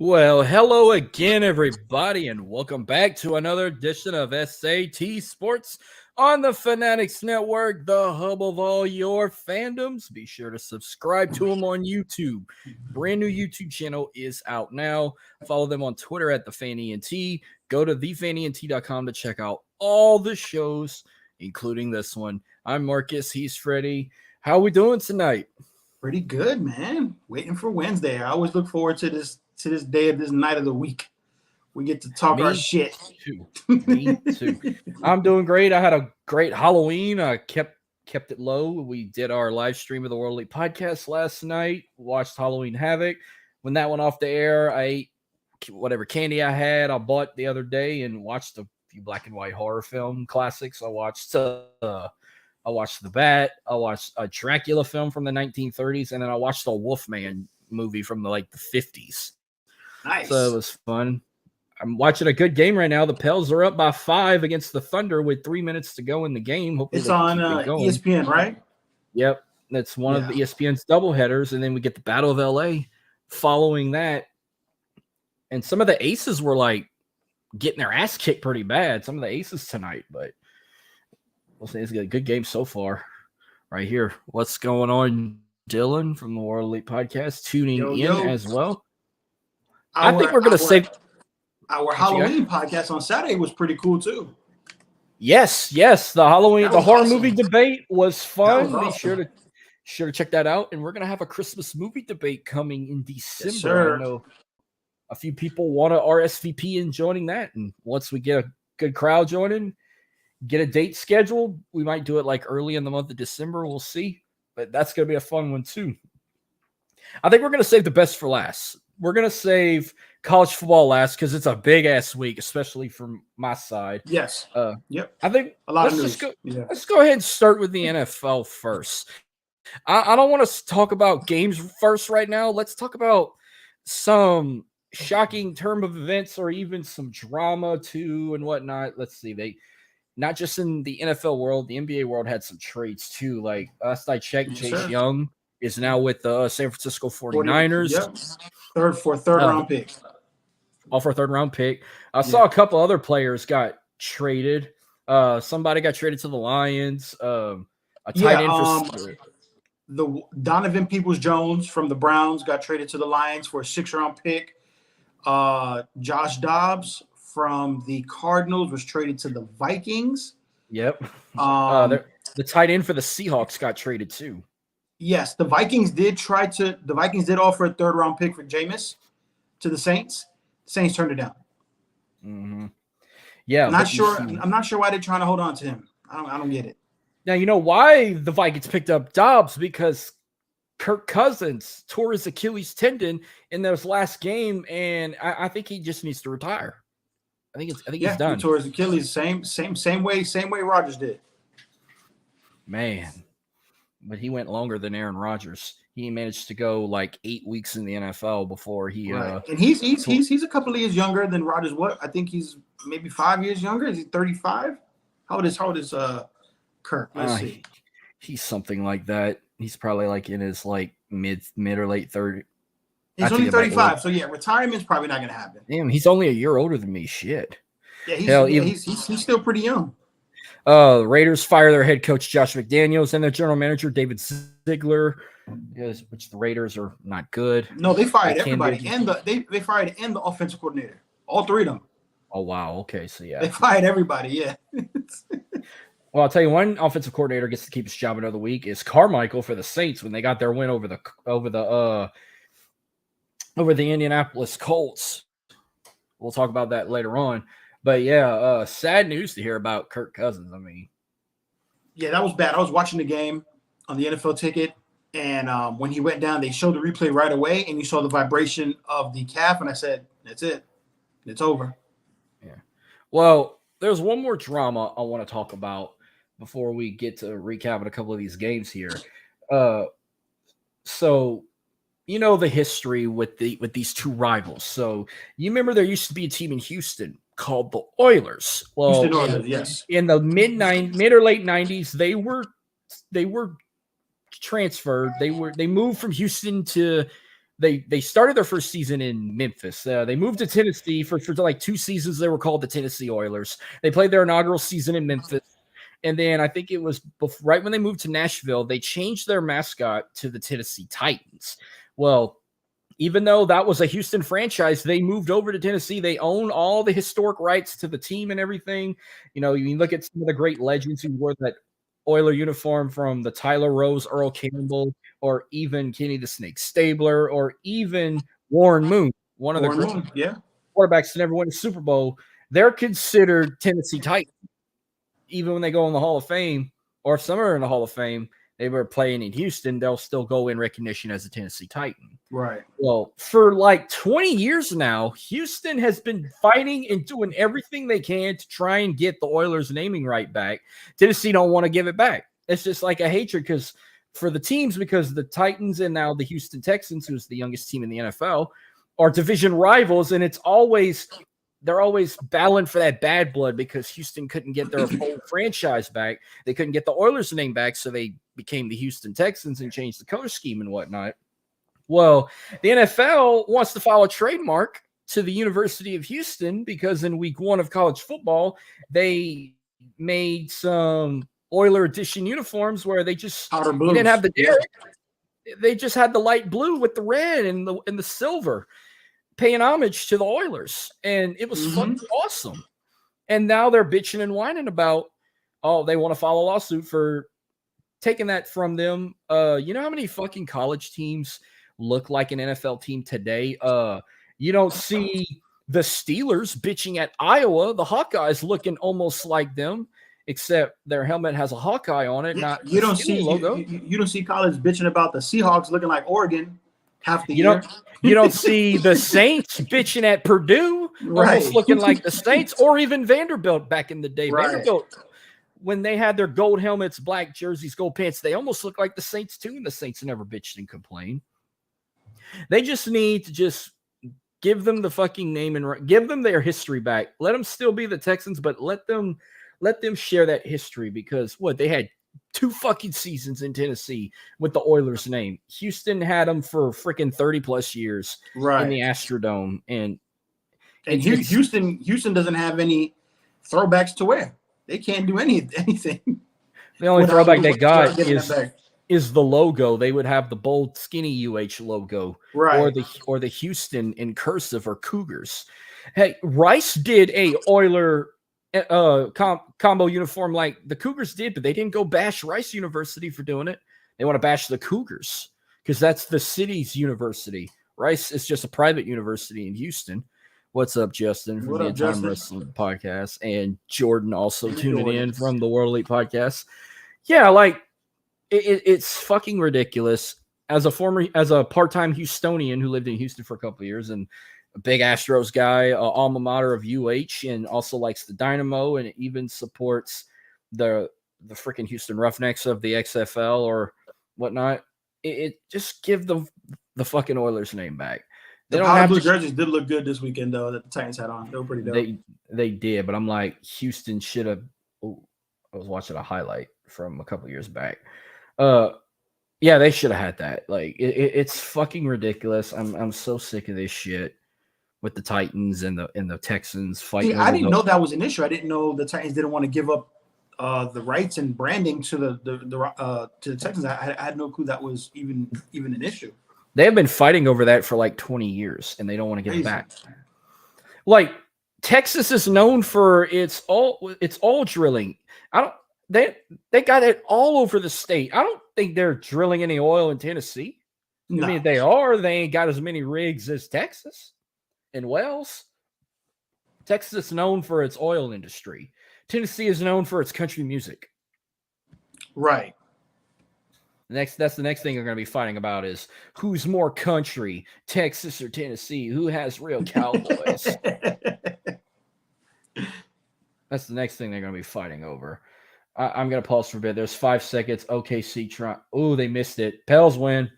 Well, hello again, everybody, and welcome back to another edition of SAT Sports on the Fanatics Network, the hub of all your fandoms. Be sure to subscribe to them on YouTube. Brand new YouTube channel is out now. Follow them on Twitter at TheFanEnt. Go to thefanent.com to check out all the shows, including this one. I'm Marcus. He's Freddy. How are we doing tonight? Pretty good, man. Waiting for Wednesday. I always look forward to this day of this night of the week. We get to talk our shit. Me too. I'm doing great. I had a great Halloween. I kept it low. We did our live stream of the World League podcast last night. Watched Halloween Havoc. When that went off the air, I ate whatever candy I had. I bought the other day and watched a few black and white horror film classics. I watched The Bat. I watched a Dracula film from the 1930s, and then I watched the Wolfman movie from the 50s. Nice. So it was fun. I'm watching a good game right now. The Pels are up by 5 against the Thunder with 3 minutes to go in the game. Hopefully it's on ESPN, right? Yep. That's one of the ESPN's doubleheaders, and then we get the Battle of LA following that. And some of the aces were getting their ass kicked pretty bad. Some of the aces tonight, but we'll say it's a good game so far. Right here. What's going on, Dylan from the World League podcast, tuning in as well. I think we're going to save our Halloween podcast on Saturday was pretty cool too. Yes. The Halloween, the horror movie debate was fun. Awesome. Be sure to check that out. And we're going to have a Christmas movie debate coming in December. Yes, sir. I know a few people want to RSVP in joining that. And once we get a good crowd joining, get a date scheduled, we might do it early in the month of December. We'll see. But that's going to be a fun one too. I think we're going to save the best for last. We're going to save college football last because it's a big-ass week, especially from my side. Yes. Yep. I think a lot of news. Let's go ahead and start with the NFL first. I don't want to talk about games first right now. Let's talk about some shocking turn of events or even some drama too and whatnot. Let's see. They not just in the NFL world, the NBA world had some trades too. Last I checked, Chase Young is now with the San Francisco 49ers. Yep. Third round pick. All for a third round pick. I saw a couple other players got traded. Somebody got traded to the Lions. A tight end for the Donovan Peoples-Jones from the Browns got traded to the Lions for a 6th-round pick. Josh Dobbs from the Cardinals was traded to the Vikings. Yep. The tight end for the Seahawks got traded too. Yes, the Vikings did offer a 3rd-round pick for Jameis to the Saints. The Saints turned it down. Mm-hmm. Yeah. I'm not sure why they're trying to hold on to him. I don't get it. Now, you know why the Vikings picked up Dobbs? Because Kirk Cousins tore his Achilles tendon in those last game, and I think he just needs to retire. I think he's done. He tore his Achilles same way Rodgers did. Man. But he went longer than Aaron Rodgers. He managed to go 8 weeks in the NFL before he. Right. And he's a couple of years younger than Rodgers. What I think he's maybe 5 years younger. Is he 35? How old is Kirk? Let's see. He's something like that. He's probably in his mid or late 30s. He's only 35. So retirement's probably not going to happen. Damn, he's only a year older than me. Shit. Yeah, he's still pretty young. The Raiders fire their head coach Josh McDaniels and their general manager David Ziegler, which the Raiders are not good. No, they fired everybody, and they fired the offensive coordinator, all 3 of them. Oh wow, okay, so they fired everybody. Yeah. Well, I'll tell you, one offensive coordinator gets to keep his job another week is Carmichael for the Saints when they got their win over the Indianapolis Colts. We'll talk about that later on. But sad news to hear about Kirk Cousins. I mean, that was bad. I was watching the game on the NFL ticket, and when he went down, they showed the replay right away, and you saw the vibration of the calf, and I said, "That's it, it's over." Yeah. Well, there's one more drama I want to talk about before we get to recapping a couple of these games here. So you know the history with these two rivals. So you remember there used to be a team in Houston called the Oilers. Well, Houston Oilers, yes. In the mid or late 90s, they were transferred. They moved from Houston to they started their first season in Memphis. They moved to Tennessee for like 2 seasons. They were called the Tennessee Oilers. They played their inaugural season in Memphis. And then I think it was right when they moved to Nashville, they changed their mascot to the Tennessee Titans. Well, even though that was a Houston franchise, they moved over to Tennessee. They own all the historic rights to the team and everything. You know, you look at some of the great legends who wore that Oiler uniform, from the Tyler Rose, Earl Campbell, or even Kenny the Snake Stabler, or even Warren Moon, one of the great quarterbacks to never win a Super Bowl. They're considered Tennessee Titans. Even when they go in the Hall of Fame, or if some are in the Hall of Fame, they were playing in Houston, they'll still go in recognition as a Tennessee Titan. Right. Well, for like 20 years now, Houston has been fighting and doing everything they can to try and get the Oilers naming right back. Tennessee don't want to give it back. It's just like a hatred because the teams, because the Titans and now the Houston Texans, who's the youngest team in the NFL, are division rivals, and they're always battling for that bad blood because Houston couldn't get their whole franchise back. They couldn't get the Oilers' name back, so they became the Houston Texans and changed the color scheme and whatnot. Well, the NFL wants to file a trademark to the University of Houston because in week 1 of college football, they made some Oiler edition uniforms where they just didn't have the Derrick. They just had the light blue with the red and the silver, paying homage to the Oilers, and it was fucking awesome. And now they're bitching and whining about, they want to file a lawsuit for taking that from them. You know how many fucking college teams look like an NFL team today? You don't see the Steelers bitching at Iowa. The Hawkeyes looking almost like them, except their helmet has a Hawkeye on it. Not you don't see logo. You don't see college bitching about the Seahawks looking like Oregon half the year. You don't see the Saints bitching at Purdue, almost looking like the Saints, or even Vanderbilt back in the day. Right. Vanderbilt, when they had their gold helmets, black jerseys, gold pants, they almost look like the Saints too, and the Saints never bitched and complained. They just need to give them the fucking name and give them their history back. Let them still be the Texans, but let them share that history, because they had 2 fucking seasons in Tennessee with the Oilers name. Houston had them for freaking 30 plus years in the Astrodome. And Houston doesn't have any throwbacks to wear. They can't do anything. The only throwback they got is the logo. They would have the bold skinny UH logo, or the Houston in cursive, or Cougars. Hey, Rice did a Oiler combo uniform like the Cougars did, but they didn't go bash Rice University for doing it. They want to bash the Cougars because that's the city's university. Rice is just a private university in Houston. What's up, Justin, from the Time Wrestling Podcast, and Jordan also tuning in from the World Elite Podcast. Yeah, like it's fucking ridiculous. As a part-time Houstonian who lived in Houston for a couple of years and a big Astros guy, alma mater of UH, and also likes the Dynamo, and even supports the freaking Houston Roughnecks of the XFL or whatnot. It just give the fucking Oilers name back. The powder blue jerseys did look good this weekend, though, that the Titans had on. They were pretty dope. They did, but I'm like, Houston should have. I was watching a highlight from a couple of years back. Yeah, they should have had that. Like, it's fucking ridiculous. I'm so sick of this shit with the Titans and the Texans fighting. I didn't know that was an issue. I didn't know the Titans didn't want to give up the rights and branding to the Texans. I had no clue that was even an issue. They have been fighting over that for like 20 years, and they don't want to give it back. Like, Texas is known for its oil drilling. They got it all over the state. I don't think they're drilling any oil in Tennessee. No. I mean, if they are, they ain't got as many rigs as Texas and wells. Texas is known for its oil industry. Tennessee is known for its country music. Right. That's the next thing they're going to be fighting about is who's more country, Texas or Tennessee? Who has real cowboys? That's the next thing they're going to be fighting over. I'm going to pause for a bit. There's 5 seconds. OKC trying. Oh, they missed it. Pels win.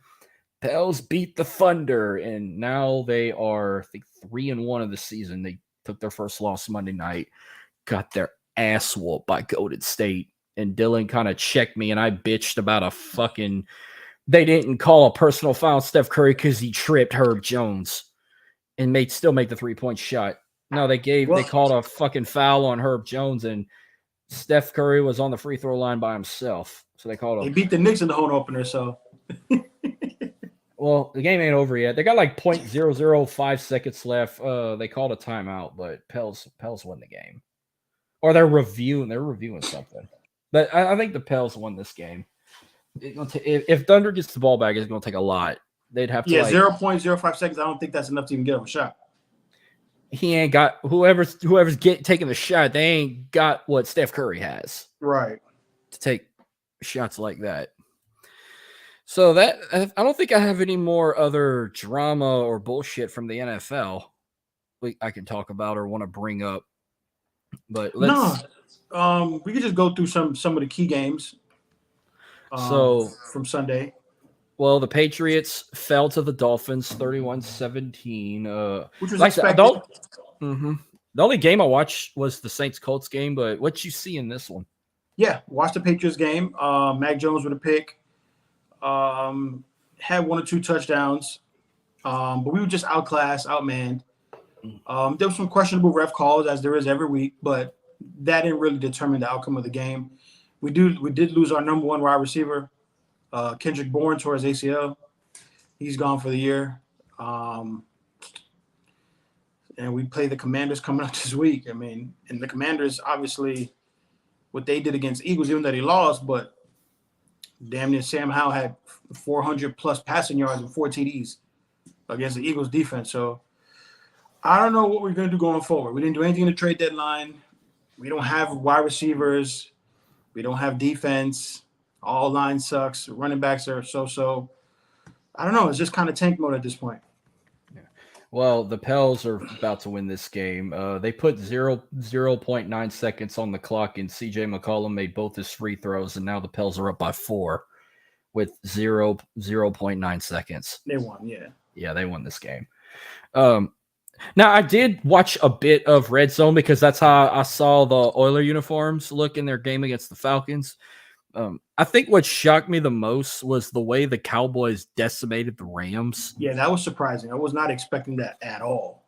Pels beat the Thunder, and now they are, I think, 3-1 of the season. They took their first loss Monday night, got their ass whooped by Golden State. And Dylan kind of checked me, and I bitched about a fucking they didn't call a personal foul on Steph Curry because he tripped Herb Jones and still make the 3-point shot. No, they called a fucking foul on Herb Jones, and Steph Curry was on the free throw line by himself. So they called They beat the Knicks in the home opener, so. Well, the game ain't over yet. They got like 0.005 seconds left. They called a timeout, but Pels won the game. Or they're reviewing something. But I think the Pels won this game. If Thunder gets the ball back, it's going to take a lot. They'd have to 0.05 seconds. I don't think that's enough to even get him a shot. He ain't got whoever's taking the shot. They ain't got what Steph Curry has, right, to take shots like that. So that I don't think I have any more other drama or bullshit from the NFL I can talk about or want to bring up. But we could just go through some of the key games. From Sunday. Well, the Patriots fell to the Dolphins 31-17. Which was expected. The only game I watched was the Saints-Colts game, but what you see in this one? Yeah, watch the Patriots game. Mac Jones with a pick. Had 1 or 2 touchdowns. But we were just outmanned. There was some questionable ref calls, as there is every week, but that didn't really determine the outcome of the game. We did lose our number 1 wide receiver, Kendrick Bourne, tore his ACL. He's gone for the year. And we play the Commanders coming up this week. I mean, and the Commanders, obviously, what they did against the Eagles, even though they lost, but damn near Sam Howell had 400-plus passing yards and 4 TDs against the Eagles defense. So I don't know what we're going to do going forward. We didn't do anything in the trade deadline. We don't have wide receivers. We don't have defense. All line sucks. Running backs are so. I don't know. It's just kind of tank mode at this point. Yeah. Well, the Pels are about to win this game. They put 0.9 seconds on the clock, and C.J. McCollum made both his free throws, and now the Pels are up by 4 with 0.9 seconds. They won, yeah. Yeah, they won this game. Now, I did watch a bit of Red Zone because that's how I saw the Oiler uniforms look in their game against the Falcons. I think what shocked me the most was the way the Cowboys decimated the Rams. Yeah, that was surprising. I was not expecting that at all.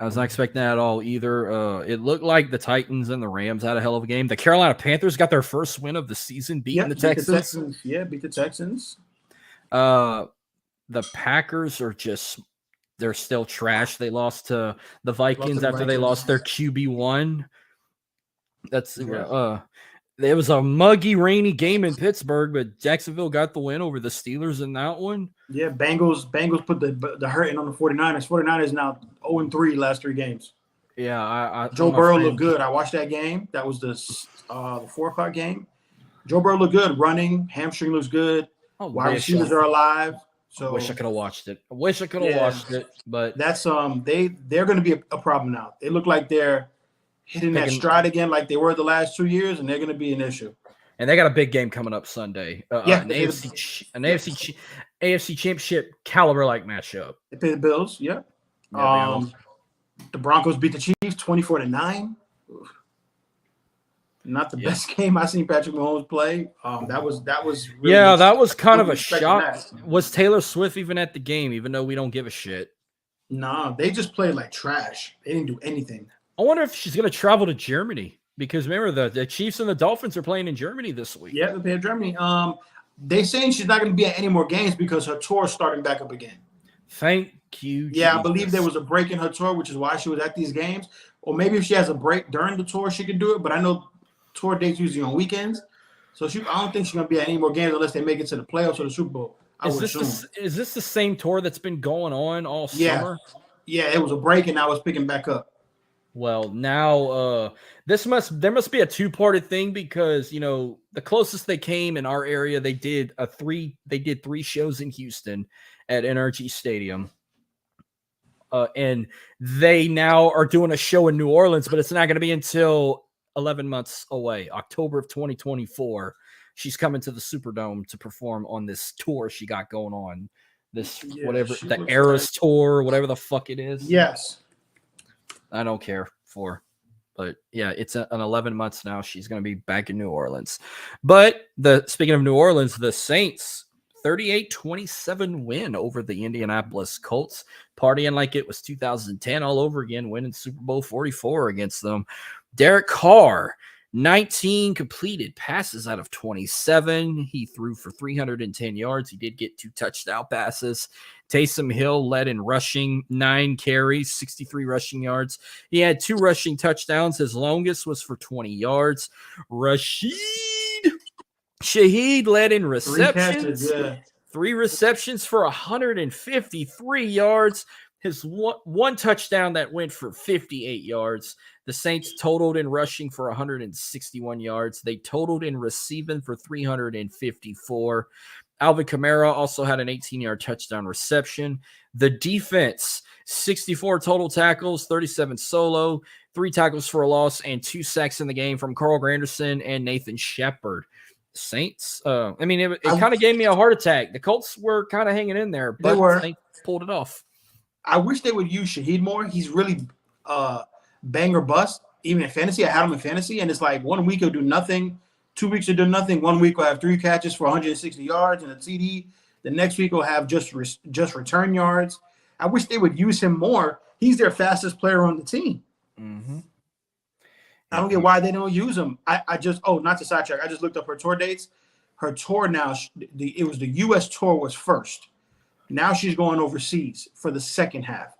I was not expecting that at all either. It looked like the Titans and the Rams had a hell of a game. The Carolina Panthers got their first win of the season, beating the Texans. Beat the Texans. The Packers are they're still trash. They lost to the Vikings after they lost their QB1. It was a muggy, rainy game in Pittsburgh, but Jacksonville got the win over the Steelers in that one. Yeah, Bengals put the hurting on the 49ers. 49ers now 0-3 last 3 games. Yeah, Joe Burrow looked good. I watched that game. That was the 4:00 game. Joe Burrow looked good. Running, hamstring looks good. Wide receivers are alive. So I wish I could have watched it. Watched it, but that's they're going to be a problem now. They look like they're hitting that stride again, like they were the last 2 years, and they're going to be an issue. And they got a big game coming up Sunday. An AFC Championship caliber like matchup. They play the Bills. Yeah. The Broncos beat the Chiefs 24-9. Not the best game I've seen Patrick Mahomes play. That was really that was kind of a shock. Was Taylor Swift even at the game, even though we don't give a shit? No, they just played like trash. They didn't do anything. I wonder if she's going to travel to Germany because remember the Chiefs and the Dolphins are playing in Germany this week. Yeah, they play in Germany. They saying she's not going to be at any more games because her tour is starting back up again. Thank you. Yeah, Jesus. I believe there was a break in her tour, which is why she was at these games. Or maybe if she has a break during the tour, she can do it. But I know tour dates usually on weekends, so I don't think she's going to be at any more games unless they make it to the playoffs or the Super Bowl. Is this the same tour that's been going on all summer? Yeah, it was a break and now it's picking back up. Well, now there must be a two-parted thing because the closest they came in our area, they did 3 shows in Houston at NRG Stadium. And they now are doing a show in New Orleans, but it's not going to be until 11 months away, October of 2024. She's coming to the Superdome to perform on this tour she got going on. This the Eras tour, whatever the fuck it is. Yes. I don't care for, but yeah, it's an 11 months now. She's going to be back in New Orleans. But speaking of New Orleans, the Saints 38-27 win over the Indianapolis Colts, partying like it was 2010 all over again, winning Super Bowl 44 against them. Derek Carr, 19 completed passes out of 27. He threw for 310 yards. He did get 2 touchdown passes. Taysom Hill led in rushing, 9 carries, 63 rushing yards. He had 2 rushing touchdowns. His longest was for 20 yards. Shaheed led in receptions. 3 receptions for 153 yards. His one touchdown that went for 58 yards. The Saints totaled in rushing for 161 yards. They totaled in receiving for 354. Alvin Kamara also had an 18-yard touchdown reception. The defense, 64 total tackles, 37 solo, 3 tackles for a loss, and 2 sacks in the game from Carl Granderson and Nathan Shepard. Saints, it kind of gave me a heart attack. The Colts were kind of hanging in there, but the Saints pulled it off. I wish they would use Shaheed more. He's really bang or bust, even in fantasy. I had him in fantasy, and it's like 1 week he'll do nothing, 2 weeks he'll do nothing. 1 week he'll have 3 catches for 160 yards and a TD. The next week he'll have just return yards. I wish they would use him more. He's their fastest player on the team. Mm-hmm. I don't get why they don't use him. Not to sidetrack. I just looked up her tour dates. Her tour now, it was the U.S. tour was first. Now she's going overseas for the second half.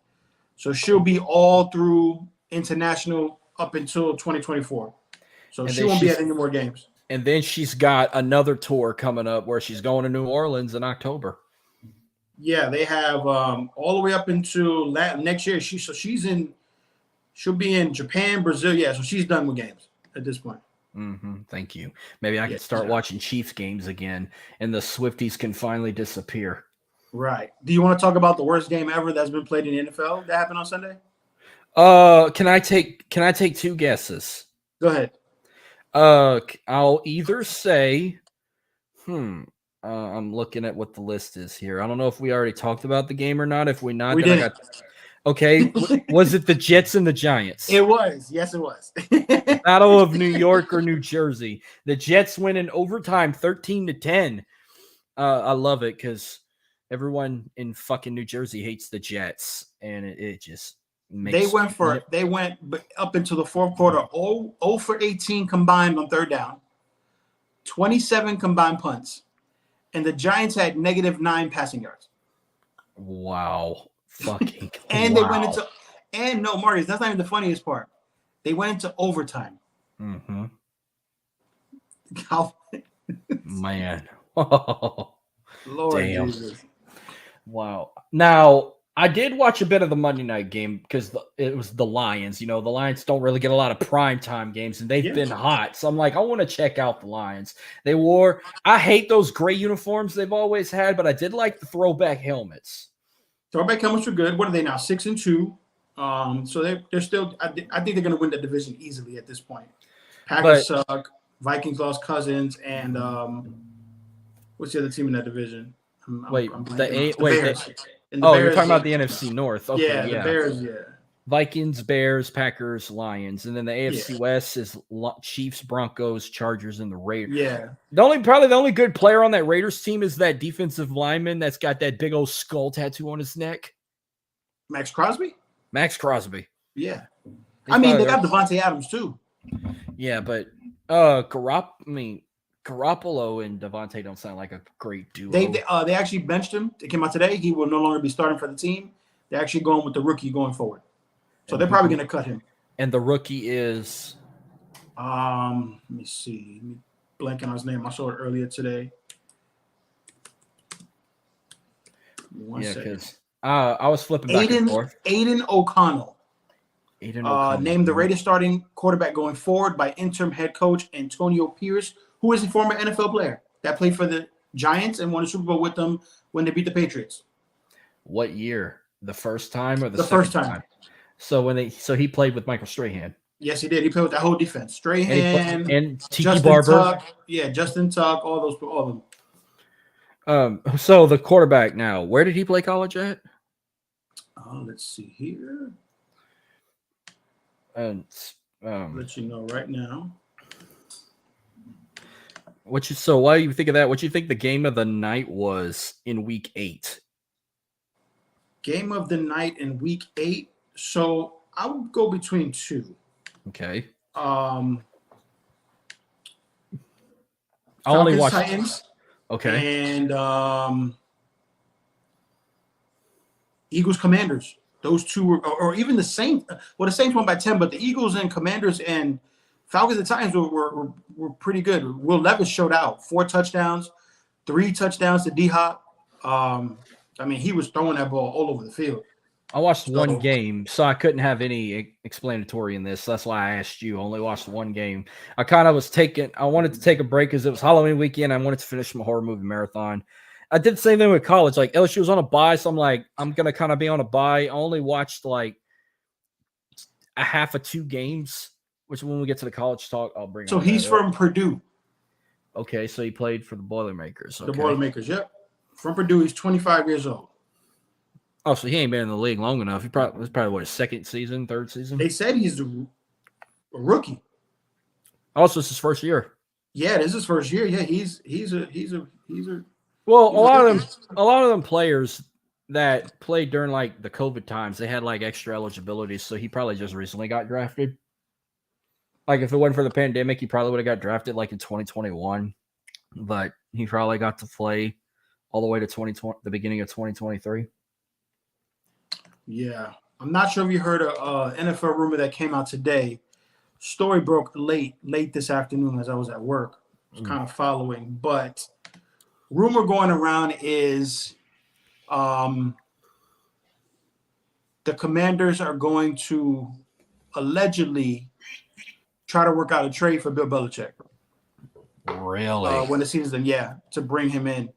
So she'll be all through international up until 2024. So she won't be at any more games. And then she's got another tour coming up where she's going to New Orleans in October. Yeah, they have all the way up until next year. She'll be in Japan, Brazil. Yeah, so she's done with games at this point. Mm-hmm. Thank you. Maybe I can start watching Chiefs games again, and the Swifties can finally disappear. Right. Do you want to talk about the worst game ever that's been played in the NFL that happened on Sunday? Can I take 2 guesses? Go ahead. I'll either say, I'm looking at what the list is here. I don't know if we already talked about the game or not. If we not, we did. Okay, was it the Jets and the Giants? It was. Yes, it was. Battle of New York or New Jersey. The Jets win in overtime 13-10. I love it because everyone in fucking New Jersey hates the Jets, and it just makes they went up into the fourth quarter 0 for 18 combined on third down, 27 combined punts, and the Giants had -9 passing yards. Wow. Fucking and they went into no, Marcus, that's not even the funniest part. They went into overtime. Mm-hmm. Man. Lord damn. Jesus. Wow. Now, I did watch a bit of the Monday night game because it was the Lions. You know, the Lions don't really get a lot of primetime games, and they've been hot. So I'm like, I want to check out the Lions. I hate those gray uniforms they've always had, but I did like the throwback helmets. Throwback helmets are good. What are they now? 6-2. So they're still. I think they're going to win the division easily at this point. Packers suck. Vikings lost Cousins, and what's the other team in that division? The Bears. You're talking about the NFC North. Okay, the Bears. Yeah. Vikings, Bears, Packers, Lions, and then the AFC West is Chiefs, Broncos, Chargers, and the Raiders. Yeah. Probably the only good player on that Raiders team is that defensive lineman that's got that big old skull tattoo on his neck. Max Crosby. Yeah. I mean, they got Devontae Adams too. Yeah, but Garoppolo and Devontae don't sound like a great duo. They actually benched him. It came out today. He will no longer be starting for the team. They're actually going with the rookie going forward. So they're probably going to cut him. And the rookie is? Let me see. Let me blank on his name. I saw it earlier today. Because I was flipping back and forth. Aiden O'Connell. Named the Raiders starting quarterback going forward by interim head coach Antonio Pierce, who is a former NFL player that played for the Giants and won a Super Bowl with them when they beat the Patriots. What year? The first time or the first time? So he played with Michael Strahan. Yes, he did. He played with that whole defense. Strahan and Tiki Barber. Tuck, Justin Tuck, all of them. So the quarterback now, where did he play college at? Let's see here. And let you know right now. So why do you think of that? What do you think the game of the night was in week 8? Game of the night in week 8. So I would go between two. Okay. I only Falcons watched Titans. Okay. And Eagles Commanders. Those two were, or even the Saints. Well, the Saints won by 10, but the Eagles and Commanders and Falcons and Titans were pretty good. Will Levis showed out. 4 touchdowns, 3 touchdowns to D-Hop. I mean, he was throwing that ball all over the field. I watched one game, so I couldn't have any explanatory in this. That's why I asked you. I only watched one game. I wanted to take a break because it was Halloween weekend. I wanted to finish my horror movie marathon. I did the same thing with college. Like LSU was on a bye, so I'm like, I'm going to kind of be on a bye. I only watched like a half of 2 games, which when we get to the college talk, I'll bring So he's from Purdue. Okay, so he played for the Boilermakers. Okay. The Boilermakers, yep. From Purdue, he's 25 years old. Oh, so he ain't been in the league long enough. He probably was what, his second season, third season? They said he's a rookie. Also, it's his first year. Yeah, this is his first year. Yeah, he's well, a lot of them players that played during like the COVID times, they had like extra eligibility, so he probably just recently got drafted. Like if it wasn't for the pandemic, he probably would have got drafted like in 2021, but he probably got to play all the way to the beginning of 2023. Yeah, I'm not sure if you heard a NFL rumor that came out today. Story broke late this afternoon as I was at work. I was kind of following, but rumor going around is the Commanders are going to allegedly try to work out a trade for Bill Belichick. Really? When the season's done, yeah, to bring him in.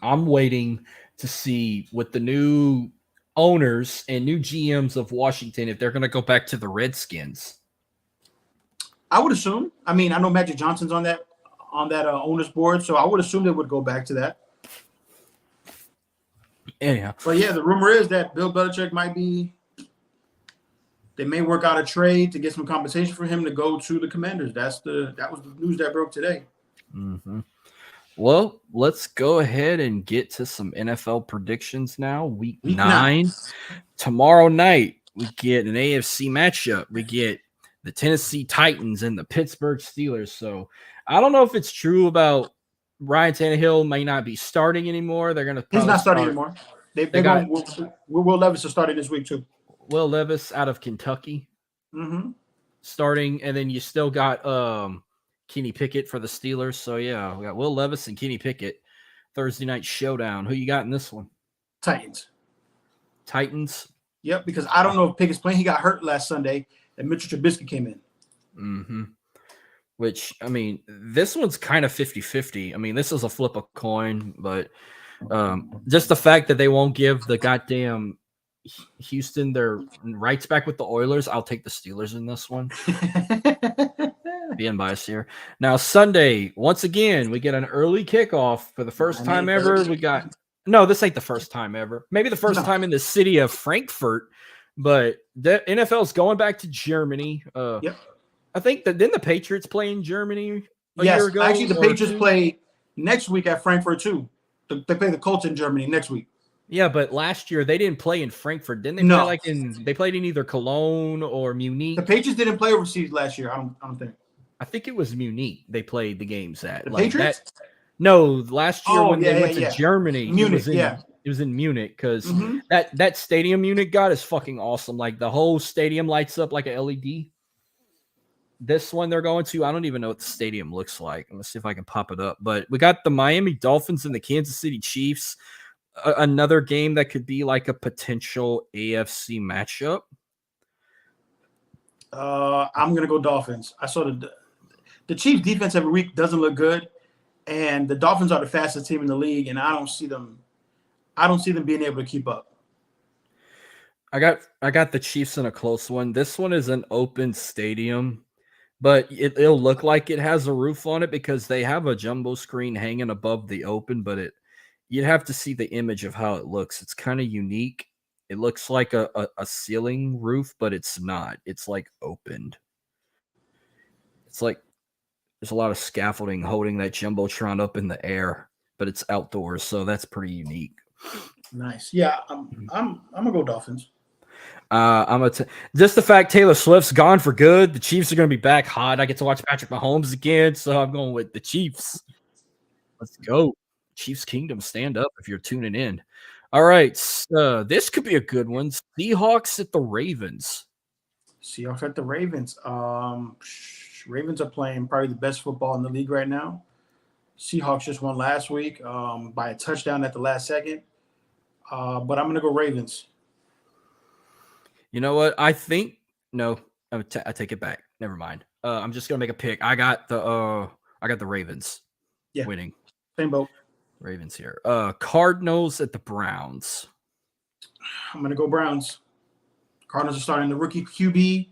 I'm waiting to see what the new owners and new GMs of Washington, if they're going to go back to the Redskins. I would assume. I mean, I know Magic Johnson's on that owners board, so I would assume they would go back to that. Anyhow, but yeah, the rumor is that Bill Belichick they may work out a trade to get some compensation for him to go to the Commanders. That was the news that broke today. Mm-hmm. Well, let's go ahead and get to some NFL predictions now. Week 9. Tomorrow night, we get an AFC matchup. We get the Tennessee Titans and the Pittsburgh Steelers. So I don't know if it's true about Ryan Tannehill may not be starting anymore. They're going to He's not starting anymore. Will Levis is starting this week too. Will Levis out of Kentucky starting, and then you still got Kenny Pickett for the Steelers. So, yeah, we got Will Levis and Kenny Pickett. Thursday night showdown. Who you got in this one? Titans. Yep, because I don't know if Pickett's playing. He got hurt last Sunday, and Mitchell Trubisky came in. Mm-hmm. Which, I mean, this one's kind of 50-50. I mean, this is a flip a coin, but just the fact that they won't give the goddamn Houston their rights back with the Oilers, I'll take the Steelers in this one. Being biased here. Now, Sunday, once again, we get an early kickoff for the first time ever. No, this ain't the first time ever. Maybe the first time in the city of Frankfurt, but the NFL's going back to Germany. Yep. I think that then the Patriots play in Germany a year ago. Actually, the Patriots play next week at Frankfurt too. They play the Colts in Germany next week. Yeah, but last year they didn't play in Frankfurt. Didn't they they played in either Cologne or Munich? The Patriots didn't play overseas last year. I don't think. I think it was Munich they played the games at. The Patriots? No, last year when they went to Germany. Munich, it was in Munich because that stadium Munich got is fucking awesome. Like the whole stadium lights up like a LED. This one they're going to, I don't even know what the stadium looks like. Let's see if I can pop it up. But we got the Miami Dolphins and the Kansas City Chiefs. Another game that could be like a potential AFC matchup. I'm gonna go Dolphins. I saw the Chiefs defense every week doesn't look good, and the Dolphins are the fastest team in the league, and I don't see them being able to keep up. I got the Chiefs in a close one. This one is an open stadium, but it'll look like it has a roof on it because they have a jumbo screen hanging above the open, but you'd have to see the image of how it looks. It's kind of unique. It looks like a ceiling roof, but it's not. It's like opened. It's like there's a lot of scaffolding holding that jumbotron up in the air, but it's outdoors, so that's pretty unique. Nice. Yeah, I'm gonna go Dolphins. Just the fact Taylor Swift's gone for good. The Chiefs are going to be back hot. I get to watch Patrick Mahomes again, so I'm going with the Chiefs. Let's go. Chiefs Kingdom, stand up if you're tuning in. All right. This could be a good one. Seahawks at the Ravens. Seahawks at the Ravens. Ravens are playing probably the best football in the league right now. Seahawks just won last week by a touchdown at the last second. But I'm going to go Ravens. You know what? I think no. I take it back. Never mind. I'm just gonna make a pick. I got the Ravens winning. Same boat. Ravens here. Cardinals at the Browns. I'm gonna go Browns. Cardinals are starting the rookie QB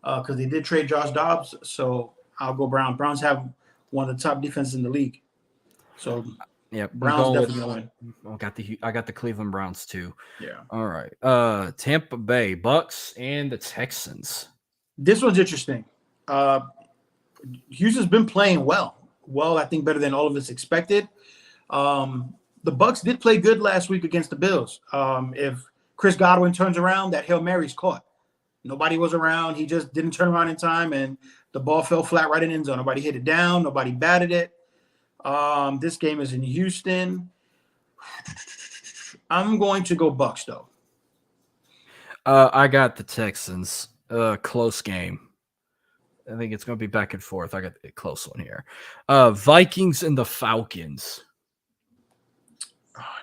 because they did trade Josh Dobbs, so I'll go Browns. Browns have one of the top defenses in the league, so yeah, Browns definitely gonna win. I got the Cleveland Browns too. Yeah. All right. Tampa Bay Bucks and the Texans. This one's interesting. Houston's been playing well. Well, I think better than all of us expected. The Bucks did play good last week against the Bills. If Chris Godwin turns around, that Hail Mary's caught. Nobody was around. He just didn't turn around in time, and the ball fell flat right in the end zone. Nobody hit it down. Nobody batted it. This game is in Houston. I'm going to go Bucks, though. I got the Texans. Close game. I think it's going to be back and forth. I got a close one here. Vikings and the Falcons.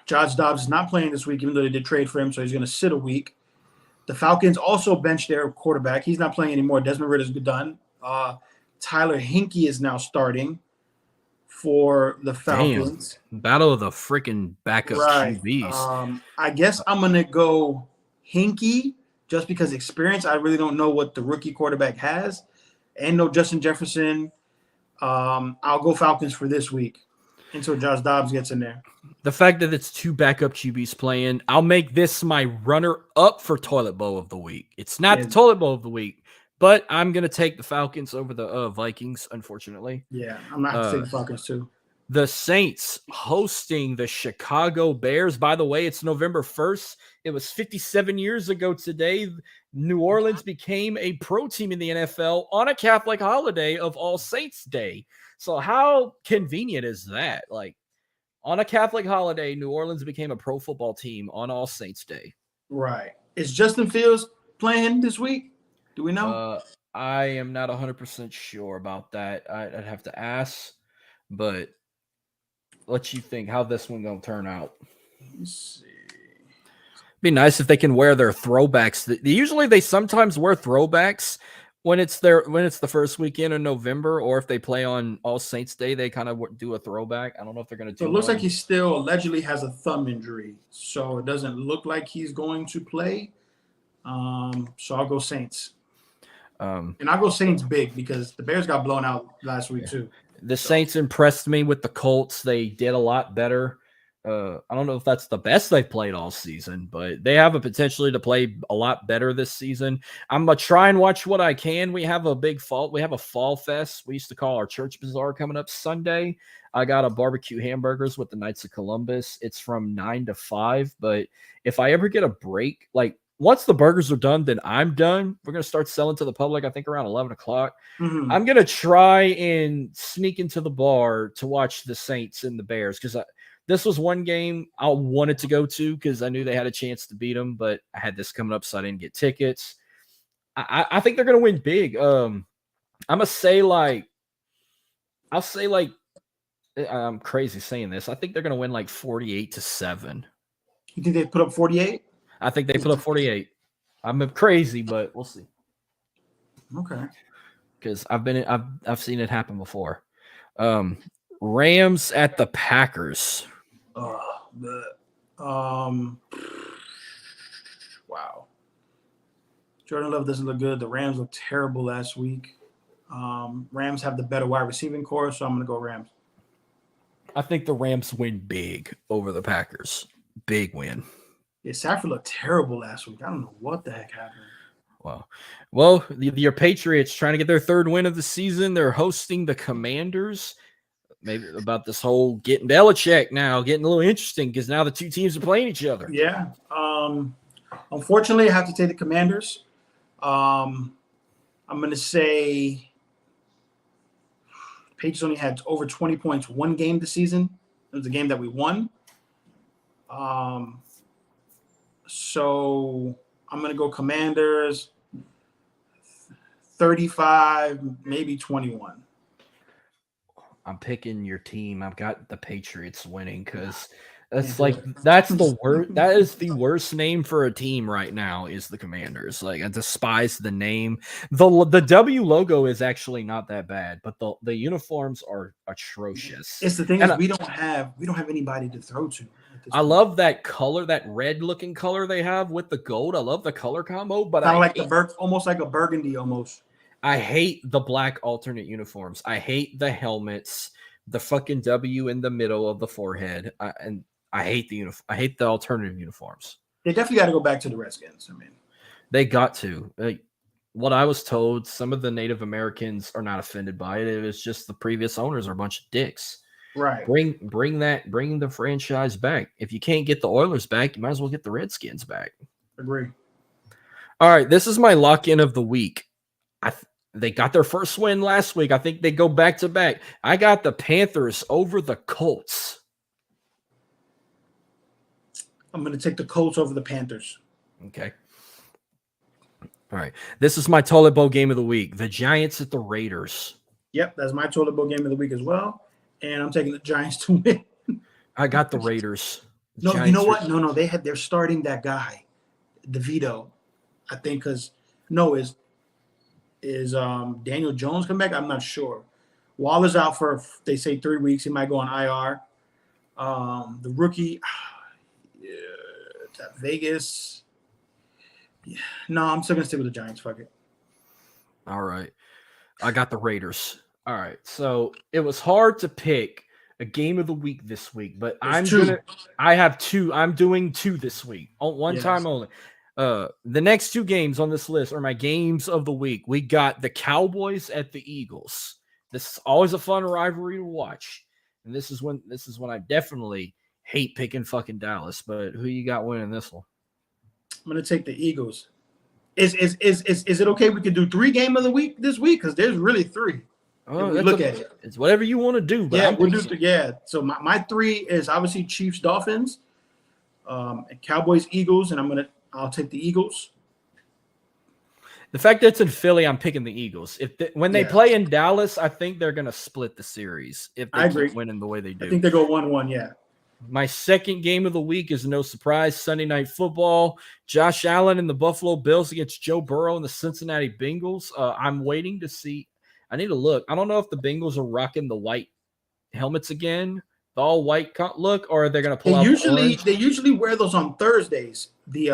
Josh Dobbs is not playing this week, even though they did trade for him, so he's going to sit a week. The Falcons also benched their quarterback. He's not playing anymore. Desmond Ridder's done. Tyler Hinkey is now starting for the Falcons. Damn. Battle of the freaking backup QBs. I guess I'm going to go Hinkey just because experience. I really don't know what the rookie quarterback has. And no Justin Jefferson. I'll go Falcons for this week until Josh Dobbs gets in there. The fact that it's two backup QBs playing, I'll make this my runner-up for Toilet Bowl of the week. It's not the Toilet Bowl of the week, but I'm going to take the Falcons over the Vikings, unfortunately. Yeah, I'm not going to take the Falcons too. The Saints hosting the Chicago Bears. By the way, it's November 1st. It was 57 years ago today. New Orleans became a pro team in the NFL on a Catholic holiday of All Saints Day. So how convenient is that? Like, on a Catholic holiday, New Orleans became a pro football team on All Saints Day. Right. Is Justin Fields playing this week? Do we know? I am not 100% sure about that. I'd have to ask, but what you think? How this one gonna turn out? Let's see. Be nice if they can wear their throwbacks. Usually, they sometimes wear throwbacks when it's the first weekend in November, or if they play on All Saints Day, they kind of do a throwback. I don't know if they're gonna do. So it looks like he still allegedly has a thumb injury, so it doesn't look like he's going to play. So I'll go Saints. And I'll go Saints big because the Bears got blown out last week too. The Saints impressed me with the Colts. They did a lot better. I don't know if that's the best they've played all season, but they have a potentially to play a lot better this season. I'm going to try and watch what I can. We have a fall fest. We used to call our church bazaar coming up Sunday. I got a barbecue hamburgers with the Knights of Columbus. It's from 9 to 5, but if I ever get a break, like once the burgers are done, then I'm done. We're going to start selling to the public, I think around 11 o'clock. Mm-hmm. I'm going to try and sneak into the bar to watch the Saints and the Bears because this was one game I wanted to go to because I knew they had a chance to beat them, but I had this coming up, so I didn't get tickets. I think they're going to win big. I'm crazy saying this. I think they're going to win like 48-7. You think they put up 48? I think they put up 48. I'm crazy, but we'll see. Okay. Because I've seen it happen before. Rams at the Packers. Wow. Jordan Love doesn't look good. The Rams looked terrible last week. Rams have the better wide receiving core, so I'm going to go Rams. I think the Rams win big over the Packers. Big win. Yeah, Stafford looked terrible last week. I don't know what the heck happened. Well, your Patriots trying to get their third win of the season. They're hosting the Commanders. Maybe about this whole getting Belichick now getting a little interesting because now the two teams are playing each other. Yeah. Unfortunately, I have to take the Commanders. I'm going to say Patriots only had over 20 points one game this season. It was the game that we won. So I'm going to go Commanders 35, maybe 21. I'm picking your team. I've got the Patriots winning because that's the worst. That is the worst name for a team right now is the Commanders. Like I despise the name. The W logo is actually not that bad, but the uniforms are atrocious. It's the thing is we don't have anybody to throw to. I love that color, that red looking color they have with the gold. I love the color combo, but kind of like almost like a burgundy almost. I hate the black alternate uniforms. I hate the helmets, the fucking W in the middle of the forehead, and I hate the I hate the alternative uniforms. They definitely got to go back to the Redskins. I mean, they got to. What I was told, some of the Native Americans are not offended by it. It was just the previous owners are a bunch of dicks. Right. Bring the franchise back. If you can't get the Oilers back, you might as well get the Redskins back. Agree. All right, this is my lock-in of the week. They got their first win last week. I think they go back to back. I got the Panthers over the Colts. I'm going to take the Colts over the Panthers. Okay. All right. This is my toilet bowl game of the week. The Giants at the Raiders. Yep, that's my toilet bowl game of the week as well. And I'm taking the Giants to win. I got the Raiders. No, Giants, you know what? No, they're starting that guy, DeVito. I think because is Daniel Jones come back? I'm not sure. Waller's out for they say 3 weeks. He might go on IR. The rookie, Vegas. Yeah. No, I'm still gonna stick with the Giants. Fuck it. All right, I got the Raiders. All right, so it was hard to pick a game of the week this week, but I have two. I'm doing two this week on one time only. The next two games on this list are my games of the week. We got the Cowboys at the Eagles. This is always a fun rivalry to watch. And this is when I definitely hate picking fucking Dallas. But who you got winning this one? I'm gonna take the Eagles. Is it okay we could do 3 game of the week this week? Because there's really 3. Look at it. It's whatever you want to do. But we'll do So my 3 is obviously Chiefs, Dolphins, Cowboys, Eagles, and I'll take the Eagles. The fact that it's in Philly, I'm picking the Eagles. When they play in Dallas, I think they're going to split the series if they keep winning the way they do. I think they go 1-1, yeah. My second game of the week is no surprise, Sunday Night Football. Josh Allen and the Buffalo Bills against Joe Burrow and the Cincinnati Bengals. I'm waiting to see. I need to look. I don't know if the Bengals are rocking the white helmets again, the all white look, or are they going to pull out They usually wear those on Thursdays, the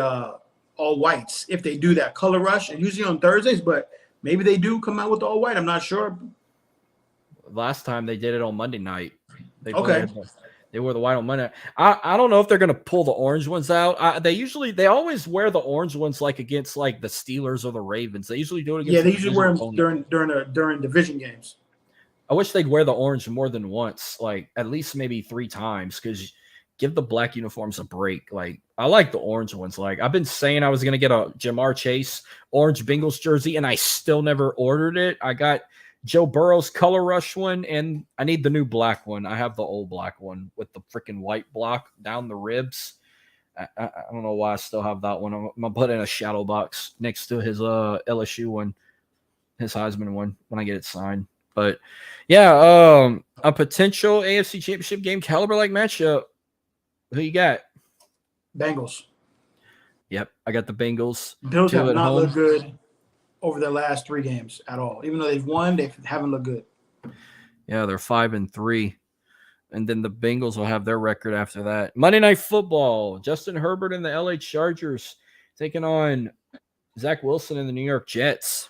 all whites, if they do that color rush, and usually on Thursdays, but maybe they do come out with all white. I'm not sure. Last time they did it on Monday night. They wore the white on Monday. I don't know if they're going to pull the orange ones out. They always wear the orange ones like against like the Steelers or the Ravens. They usually do it against. Yeah, they usually wear them during division games. I wish they'd wear the orange more than once, like at least maybe 3 times, because give the black uniforms a break. Like I like the orange ones. Like I've been saying I was going to get a Jamar Chase orange Bengals jersey, and I still never ordered it. I got Joe Burrow's color rush one, and I need the new black one. I have the old black one with the freaking white block down the ribs. I don't know why I still have that one. I'm gonna put it in a shadow box next to his LSU one, his Heisman one when I get it signed. But yeah, a potential AFC Championship game caliber like matchup. Who you got? Bengals. Yep, I got the Bengals. Bills have not looked good over their last 3 games at all. Even though they've won, they haven't looked good. Yeah, they're 5-3. And then the Bengals will have their record after that. Monday Night Football. Justin Herbert and the LA Chargers taking on Zach Wilson and the New York Jets.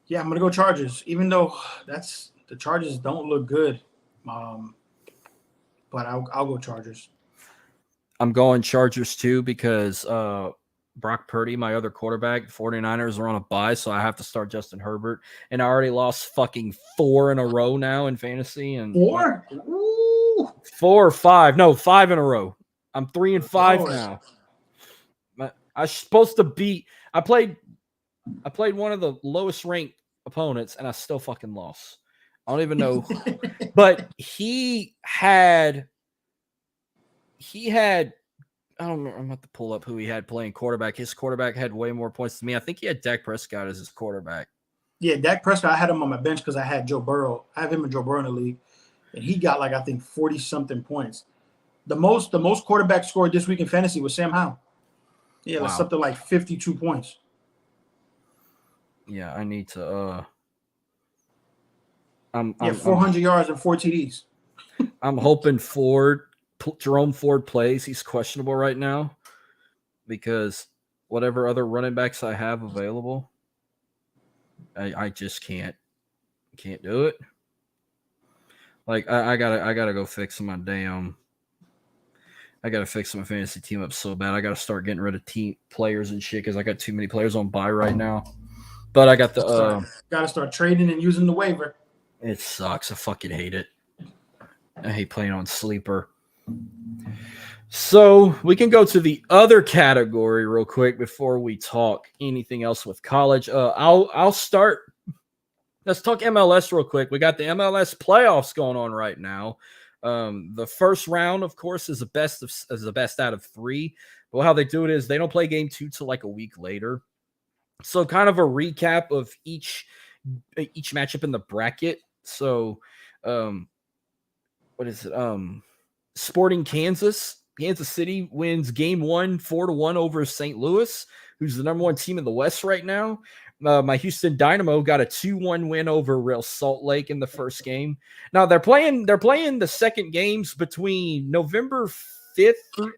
Yeah, I'm going to go Chargers, even though the Chargers don't look good. But I'll go Chargers. I'm going Chargers too because Brock Purdy, my other quarterback. 49ers are on a bye, so I have to start Justin Herbert. And I already lost fucking 4 in a row now in fantasy. And 4? Ooh. 4 or 5. No, 5 in a row. I'm 3-5 now. I was supposed to beat. I played one of the lowest ranked opponents, and I still fucking lost. I don't even know. But he had I don't remember. I'm about to pull up who he had playing quarterback. His quarterback had way more points than me. I think he had Dak Prescott as his quarterback. Yeah, Dak Prescott, I had him on my bench because I had Joe Burrow. I have him and Joe Burrow in the league. And he got like, I think, 40-something points. The most quarterback scored this week in fantasy was Sam Howell. Yeah, wow. Something like 52 points. Yeah, I need to 400 yards and 4 TDs. I'm hoping Jerome Ford plays. He's questionable right now because whatever other running backs I have available, I just can't do it. Like I gotta go fix my I gotta fix my fantasy team up so bad. I gotta start getting rid of team players and shit because I got too many players on bye right now. But I got gotta start trading and using the waiver. It sucks. I fucking hate it. I hate playing on sleeper. So we can go to the other category real quick before we talk anything else with college. I'll start. Let's talk MLS real quick. We got the MLS playoffs going on right now. The first round, of course, is the best out of 3. But how they do it is they don't play game 2 till like a week later. So kind of a recap of each matchup in the bracket. So, what is it? Sporting Kansas City wins game 1 4-1 over St. Louis, who's the number 1 team in the West right now. My Houston Dynamo got a 2-1 win over Real Salt Lake in the first game. Now they're playing the second games between November 4th through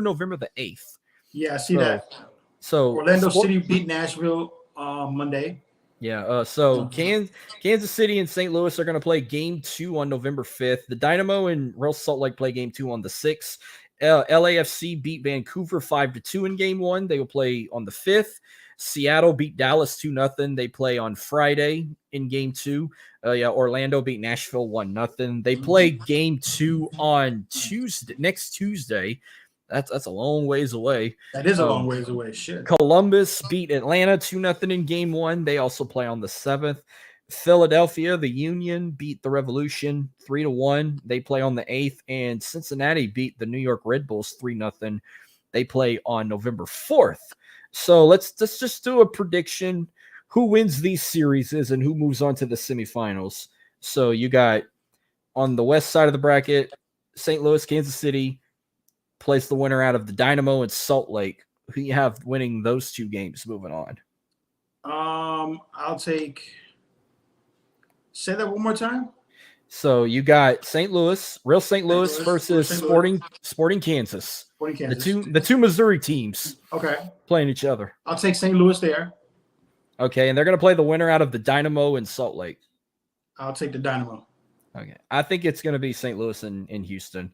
November the 8th. Yeah, I see that. So Orlando City beat Nashville Monday. Yeah, so Kansas City and St. Louis are going to play game 2 on November 5th. The Dynamo and Real Salt Lake play game 2 on the 6th. LAFC beat Vancouver 5-2 in game 1. They will play on the 5th. Seattle beat Dallas 2-0. They play on Friday in game 2. Orlando beat Nashville 1-0. They play game 2 on next Tuesday. That's a long ways away. That is a long ways away. Shit. Columbus beat Atlanta 2-0 in game 1. They also play on the 7th. Philadelphia, the Union, beat the Revolution 3-1. They play on the 8th. And Cincinnati beat the New York Red Bulls 3-0. They play on November 4th. So let's just do a prediction. Who wins these series and who moves on to the semifinals. So you got on the west side of the bracket, St. Louis, Kansas City plays the winner out of the Dynamo and Salt Lake. Who you have winning those 2 games moving on? I'll take. Say that one more time. So you got St. Louis, Real St. Louis versus Sporting Kansas. Sporting Kansas. The two Missouri teams. Okay. Playing each other. I'll take St. Louis there. Okay, and they're going to play the winner out of the Dynamo and Salt Lake. I'll take the Dynamo. Okay. I think it's going to be St. Louis and Houston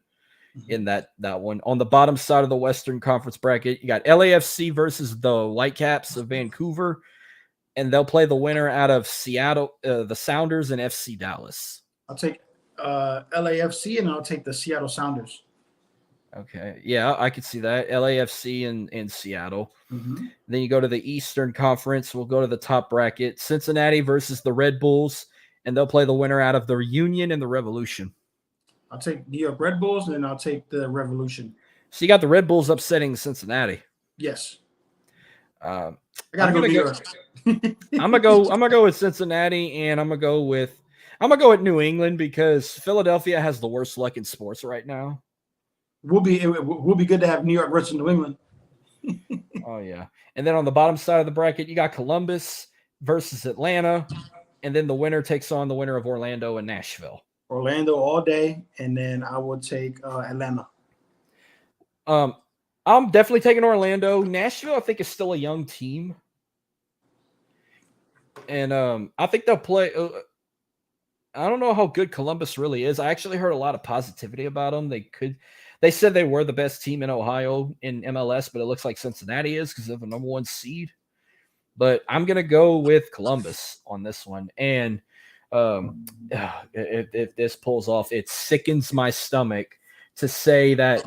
in that one. On the bottom side of the Western Conference bracket, you got LAFC versus the Whitecaps of Vancouver, and they'll play the winner out of Seattle, the Sounders, and FC Dallas. I'll take LAFC, and I'll take the Seattle Sounders. Okay. Yeah, I could see that. LAFC and Seattle. Mm-hmm. Then you go to the Eastern Conference. We'll go to the top bracket. Cincinnati versus the Red Bulls, and they'll play the winner out of the Union and the Revolution. I'll take New York Red Bulls, and then I'll take the Revolution. So you got the Red Bulls upsetting Cincinnati. Yes. I gotta go New York. I'm gonna go with Cincinnati, and I'm gonna go with New England because Philadelphia has the worst luck in sports right now. It will be good to have New York versus New England. Oh yeah. And then on the bottom side of the bracket, you got Columbus versus Atlanta, and then the winner takes on the winner of Orlando and Nashville. Orlando all day, and then I would take Atlanta. I'm definitely taking Orlando. Nashville, I think, is still a young team, and I think they'll play. I don't know how good Columbus really is. I actually heard a lot of positivity about them. They said they were the best team in Ohio in MLS, but it looks like Cincinnati is because they're the number 1 seed. But I'm going to go with Columbus on this one. And if this pulls off, it sickens my stomach to say that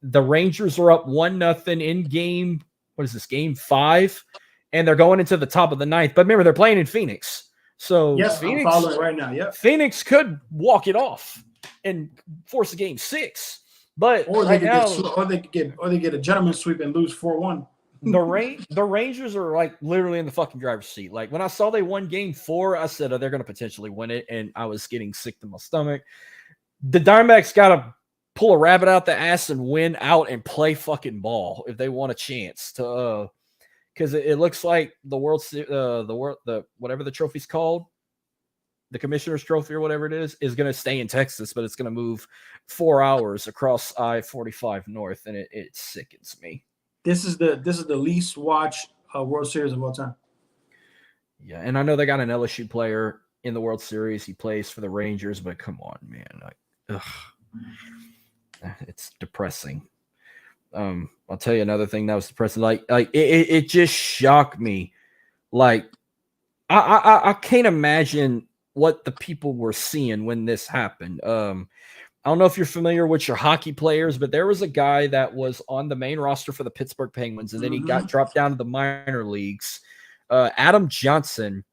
the Rangers are up 1-0 in game. What is this, game 5? And they're going into the top of the 9th. But remember, they're playing in Phoenix. So yes, Phoenix, I'm following right now. Yep. Phoenix could walk it off and force a game 6. But or right they now, could get a gentleman's sweep and lose 4-1. the Rangers are like literally in the fucking driver's seat. Like when I saw they won game 4, I said, oh, they're going to potentially win it. And I was getting sick to my stomach. The Diamondbacks got to pull a rabbit out the ass and win out and play fucking ball if they want a chance to, because it looks like the whatever the trophy's called, the Commissioner's Trophy or whatever it is going to stay in Texas, but it's going to move 4 hours across I-45 North, and it sickens me. This is the least watched World Series of all time. Yeah, and I know they got an LSU player in the World Series. He plays for the Rangers, but come on, man. It's depressing. I'll tell you another thing that was depressing. Like it just shocked me. Like I can't imagine what the people were seeing when this happened. I don't know if you're familiar with your hockey players, but there was a guy that was on the main roster for the Pittsburgh Penguins, and then he got dropped down to the minor leagues. Adam Johnson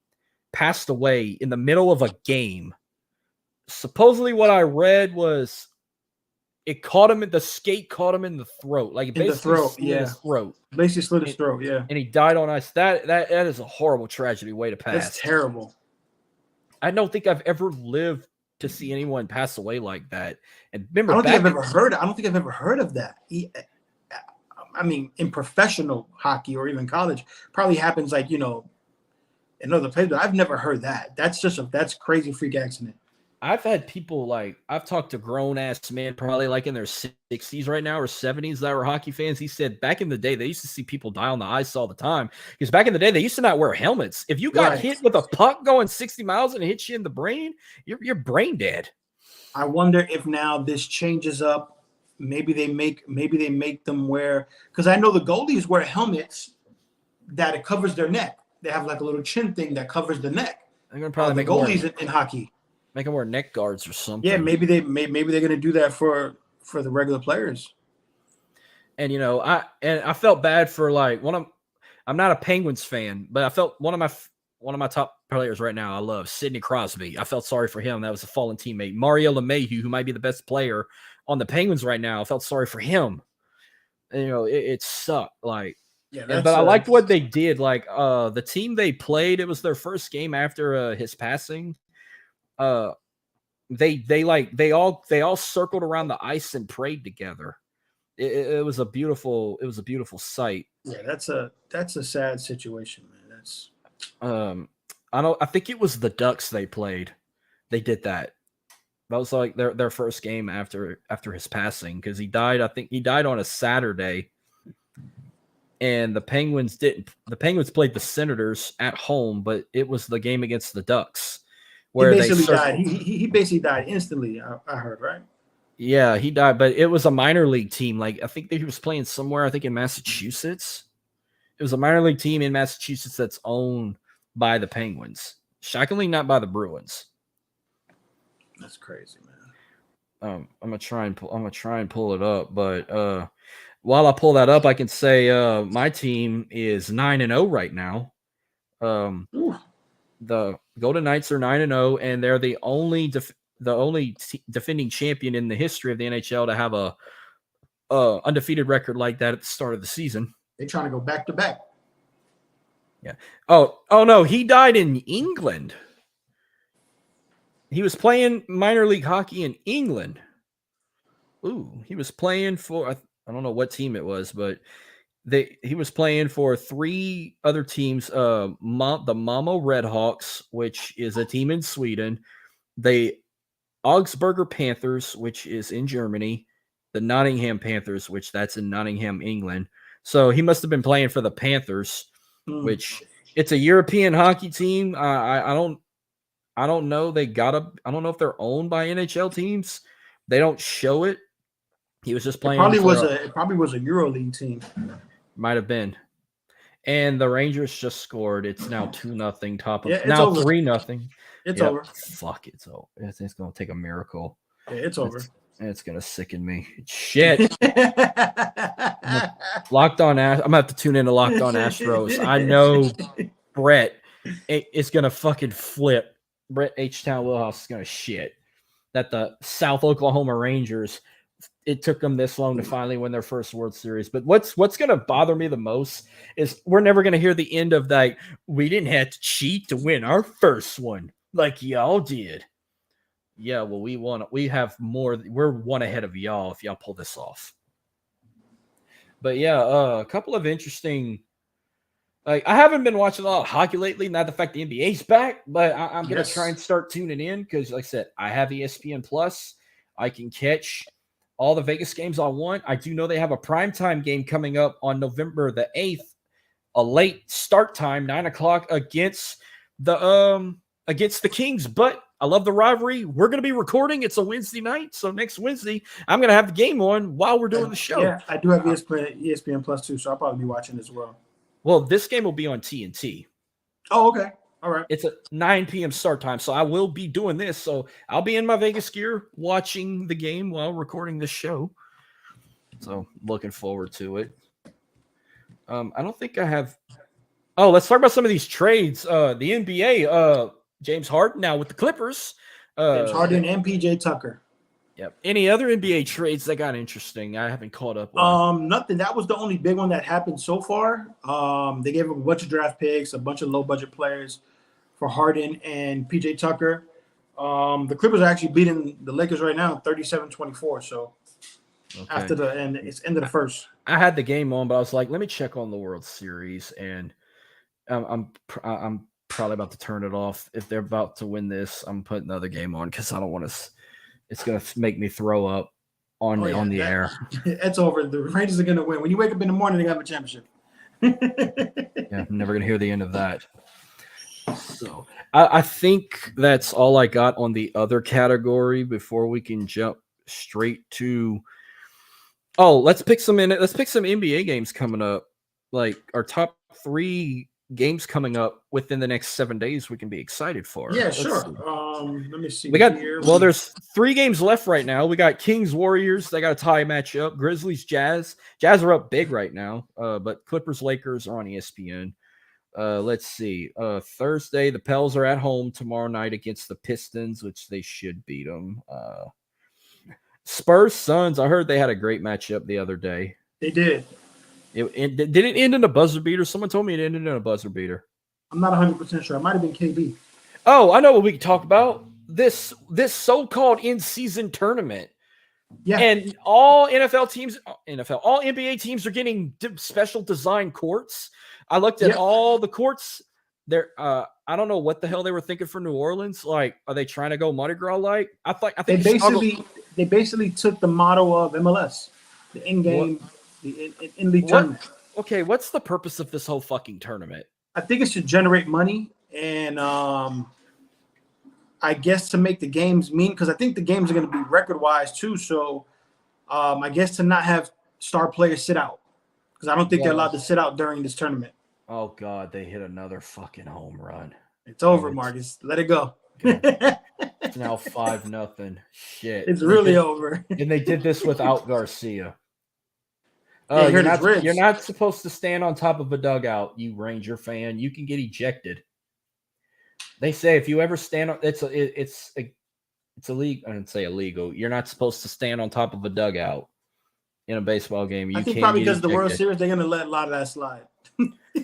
passed away in the middle of a game. Supposedly what I read was the skate caught him in the throat. Like it basically slit his throat. Basically slit his throat, yeah. And he died on ice. That is a horrible tragedy way to pass. That's terrible. I don't think I've ever lived to see anyone pass away like that. And remember, I don't think I've ever heard of that. I mean, in professional hockey or even college, probably happens like, in other places, but I've never heard that. That's crazy freak accident. I've had people I've talked to grown ass men, probably like in their 60s right now or 70s that were hockey fans. He said back in the day, they used to see people die on the ice all the time because back in the day, they used to not wear helmets. If you got hit with a puck going 60 miles and it hits you in the brain, you're brain dead. I wonder if now this changes up. Maybe they make them wear, because I know the goalies wear helmets that it covers their neck. They have like a little chin thing that covers the neck. They're gonna probably make goalies in hockey. Make them wear neck guards or something. Yeah, maybe they're gonna do that for the regular players. And I felt bad for I'm not a Penguins fan, but I felt one of my top players right now I love, Sidney Crosby. I felt sorry for him. That was a fallen teammate. Mario LeMahieu, who might be the best player on the Penguins right now, I felt sorry for him. And, it sucked. But I liked what they did. The team they played, it was their first game after his passing. They all circled around the ice and prayed together. It was a beautiful sight. Yeah, that's a sad situation, man. That's I think it was the Ducks they played. They did that. That was like their first game after his passing, because he died. I think he died on a Saturday. And the Penguins didn't. The Penguins played the Senators at home, but it was the game against the Ducks where he basically died. He basically died instantly. I heard, right? Yeah, he died, but it was a minor league team. I think that he was playing somewhere. I think in Massachusetts. It was a minor league team in Massachusetts that's owned by the Penguins. Shockingly, not by the Bruins. That's crazy, man. I'm gonna try and pull it up, but while I pull that up, I can say my team is 9-0 right now. The Golden Knights are 9-0, and they're the only defending champion in the history of the NHL to have a undefeated record like that at the start of the season. They're trying to go back to back. Yeah. Oh no, he died in England. He was playing minor league hockey in England. Ooh, he was playing for, I don't know what team it was, but he was playing for 3 other teams. The Malmo Redhawks, which is a team in Sweden, the Augsburger Panthers, which is in Germany, the Nottingham Panthers, which that's in Nottingham, England. So he must have been playing for the Panthers, which it's a European hockey team. I don't know. I don't know if they're owned by NHL teams. They don't show it. He was just It playing. probably was a EuroLeague team. Might have been. And the Rangers just scored. It's now 2-0 top of now 3-0. It's over. Fuck, it's over. It's going to take a miracle. Yeah, it's over. It's going to sicken me. Shit. Locked on. I'm going to have to tune into Locked on Astros. I know Brett is going to fucking flip. Brett H-Town Willhouse is going to shit that the South Oklahoma Rangers, it took them this long to finally win their first World Series. But what's going to bother me the most is we're never going to hear the end of that. We didn't have to cheat to win our first one like y'all did. Yeah, well, we have more. We're one ahead of y'all if y'all pull this off. But yeah, a couple of interesting. Like, I haven't been watching a lot of hockey lately. Not the fact the NBA's back, but I'm gonna try and start tuning in because, like I said, I have ESPN Plus. I can catch all the Vegas games I want. I do know they have a primetime game coming up on November the 8th, a late start time, 9:00 against the Kings. But I love the rivalry. We're going to be recording. It's a Wednesday night, so next Wednesday I'm going to have the game on while we're doing the show. Yeah, I do have ESPN Plus too, so I'll probably be watching as well. Well, this game will be on TNT. Oh, okay. All right. It's a 9 p.m. start time, so I will be doing this. So I'll be in my Vegas gear watching the game while recording this show. So looking forward to it. I don't think I have. Oh, let's talk about some of these trades. The NBA, James Harden now with the Clippers. James Harden and PJ Tucker. Yep. Any other NBA trades that got interesting? I haven't caught up on. Nothing. That was the only big one that happened so far. They gave up a bunch of draft picks, a bunch of low budget players for Harden and PJ Tucker. The Clippers are actually beating the Lakers right now 37-24. So after the end, it's end of the first. I had the game on, but I was like, let me check on the World Series, and I'm probably about to turn it off. If they're about to win this, I'm putting another game on because I don't want to. It's going to make me throw up on the air. It's over. The Rangers are going to win. When you wake up in the morning, they have a championship. Yeah, I'm never going to hear the end of that. So I think that's all I got on the other category before we can jump straight to. Oh, let's pick some NBA games coming up. Like our top 3 games coming up within the next 7 days we can be excited for. Yeah, sure. Let me see. There's 3 games left right now. We got Kings Warriors. They got a tie matchup. Grizzlies Jazz. Jazz are up big right now. But Clippers Lakers are on ESPN. Let's see. Thursday the Pels are at home tomorrow night against the Pistons, which they should beat them. Spurs Suns. I heard they had a great matchup the other day. They did. Did it end in a buzzer beater? Someone told me it ended in a buzzer beater. I'm not 100% sure. It might have been KB. Oh, I know what we can talk about. This so-called in-season tournament. Yeah. And all all NBA teams are getting special design courts. I looked at all the courts. There, I don't know what the hell they were thinking for New Orleans. Like, are they trying to go Mardi Gras like? I think they basically took the motto of MLS, the in-game. The in-league tournament. Okay, what's the purpose of this whole fucking tournament? I think it's to generate money and I guess to make the games mean, because I think the games are going to be record-wise too. So I guess to not have star players sit out, because I don't think they're allowed to sit out during this tournament. Oh, God, they hit another fucking home run. It's over, Marcus. Let it go. It's now 5-0. Shit. It's really over. And they did this without Garcia. You're not supposed to stand on top of a dugout, you Ranger fan. You can get ejected. They say if you ever stand on, it's illegal. I didn't say illegal. You're not supposed to stand on top of a dugout in a baseball game. I think probably because the World Series, they're going to let a lot of that slide.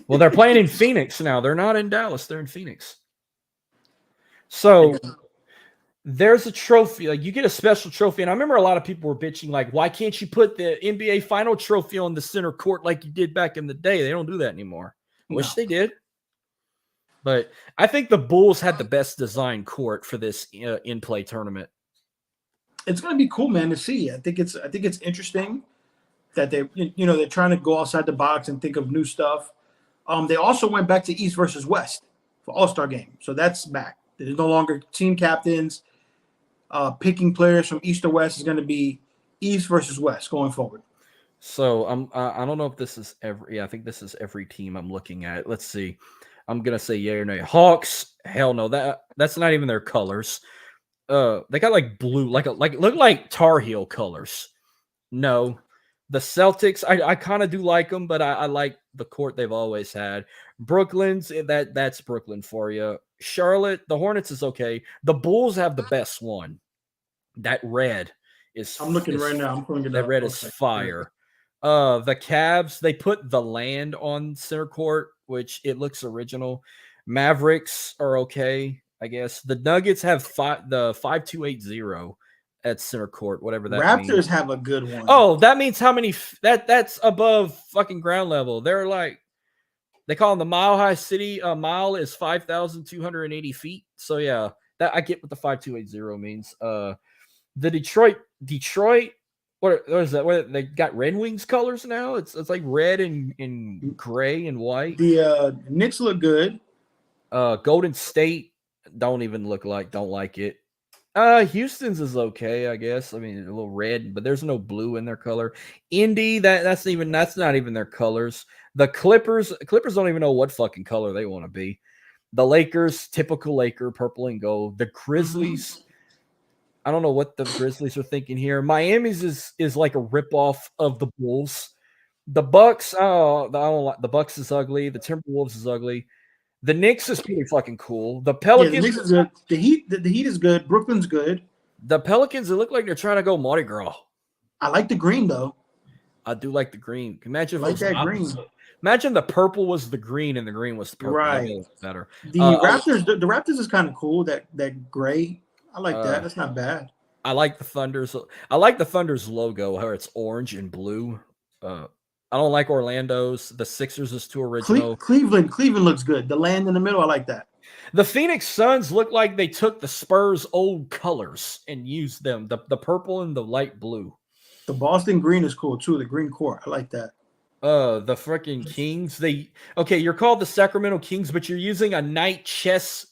Well, they're playing in Phoenix now. They're not in Dallas. They're in Phoenix. So there's a trophy. Like, you get a special trophy. And I remember a lot of people were bitching, like, why can't you put the NBA final trophy on the center court like you did back in the day? They don't do that anymore. Wish they did. But I think the Bulls had the best design court for this in-play tournament. It's going to be cool, man, to see. I think it's interesting that they're trying to go outside the box and think of new stuff. They also went back to East versus West for All-Star game. So that's back. There's no longer team captains. Picking players from East or West is going to be East versus West going forward. So I don't know if this is every. Yeah, I think this is every team I'm looking at. Let's see. I'm gonna say yay or nay. Hawks, hell no. That's not even their colors. They got like blue, like look like Tar Heel colors. No. The Celtics, I kind of do like them, but I like the court they've always had. Brooklyn's that's Brooklyn for you. Charlotte, the Hornets is okay. The Bulls have the best one. That red is. I'm looking right now. I'm pulling it that up. red is fire. The Cavs, they put the land on center court, which it looks original. Mavericks are okay, I guess. The Nuggets have the 5280 at center court, whatever that Raptors means. have a good one. Oh, that means how many that's above fucking ground level. They're like, they call them the Mile High City. A mile is 5,280 feet. So yeah, that I get what the 5280 means. The Detroit, what is that? What, they got Red Wings colors now? It's like red and gray and white. The Knicks look good. Golden State don't like it. Houston's is okay, I guess. I mean, a little red, but there's no blue in their color. Indy, that's not even their colors. The Clippers don't even know what fucking color they want to be. The Lakers, typical Laker, purple and gold. The Grizzlies, I don't know what the Grizzlies are thinking here. Miami's is like a ripoff of the Bulls. The Bucks, I don't like the Bucks is ugly. The Timberwolves is ugly. The Knicks is pretty fucking cool. The Pelicans, the Knicks is good. The Heat is good. Brooklyn's good. The Pelicans, they look like they're trying to go Mardi Gras. I like the green though. I do like the green. Imagine if that green. Imagine the purple was the green and the green was the purple. Right. Better. The Raptors, the Raptors is kind of cool. That gray. I like that. That's not bad. I like the Thunders. I like the Thunders logo, how it's orange and blue. I don't like Orlando's. The Sixers is too original. Cleveland looks good. The land in the middle, I like that. The Phoenix Suns look like they took the Spurs' old colors and used them, the purple and the light blue. The Boston green is cool too. The green court, I like that. The freaking Kings. You're called the Sacramento Kings, but you're using a knight chess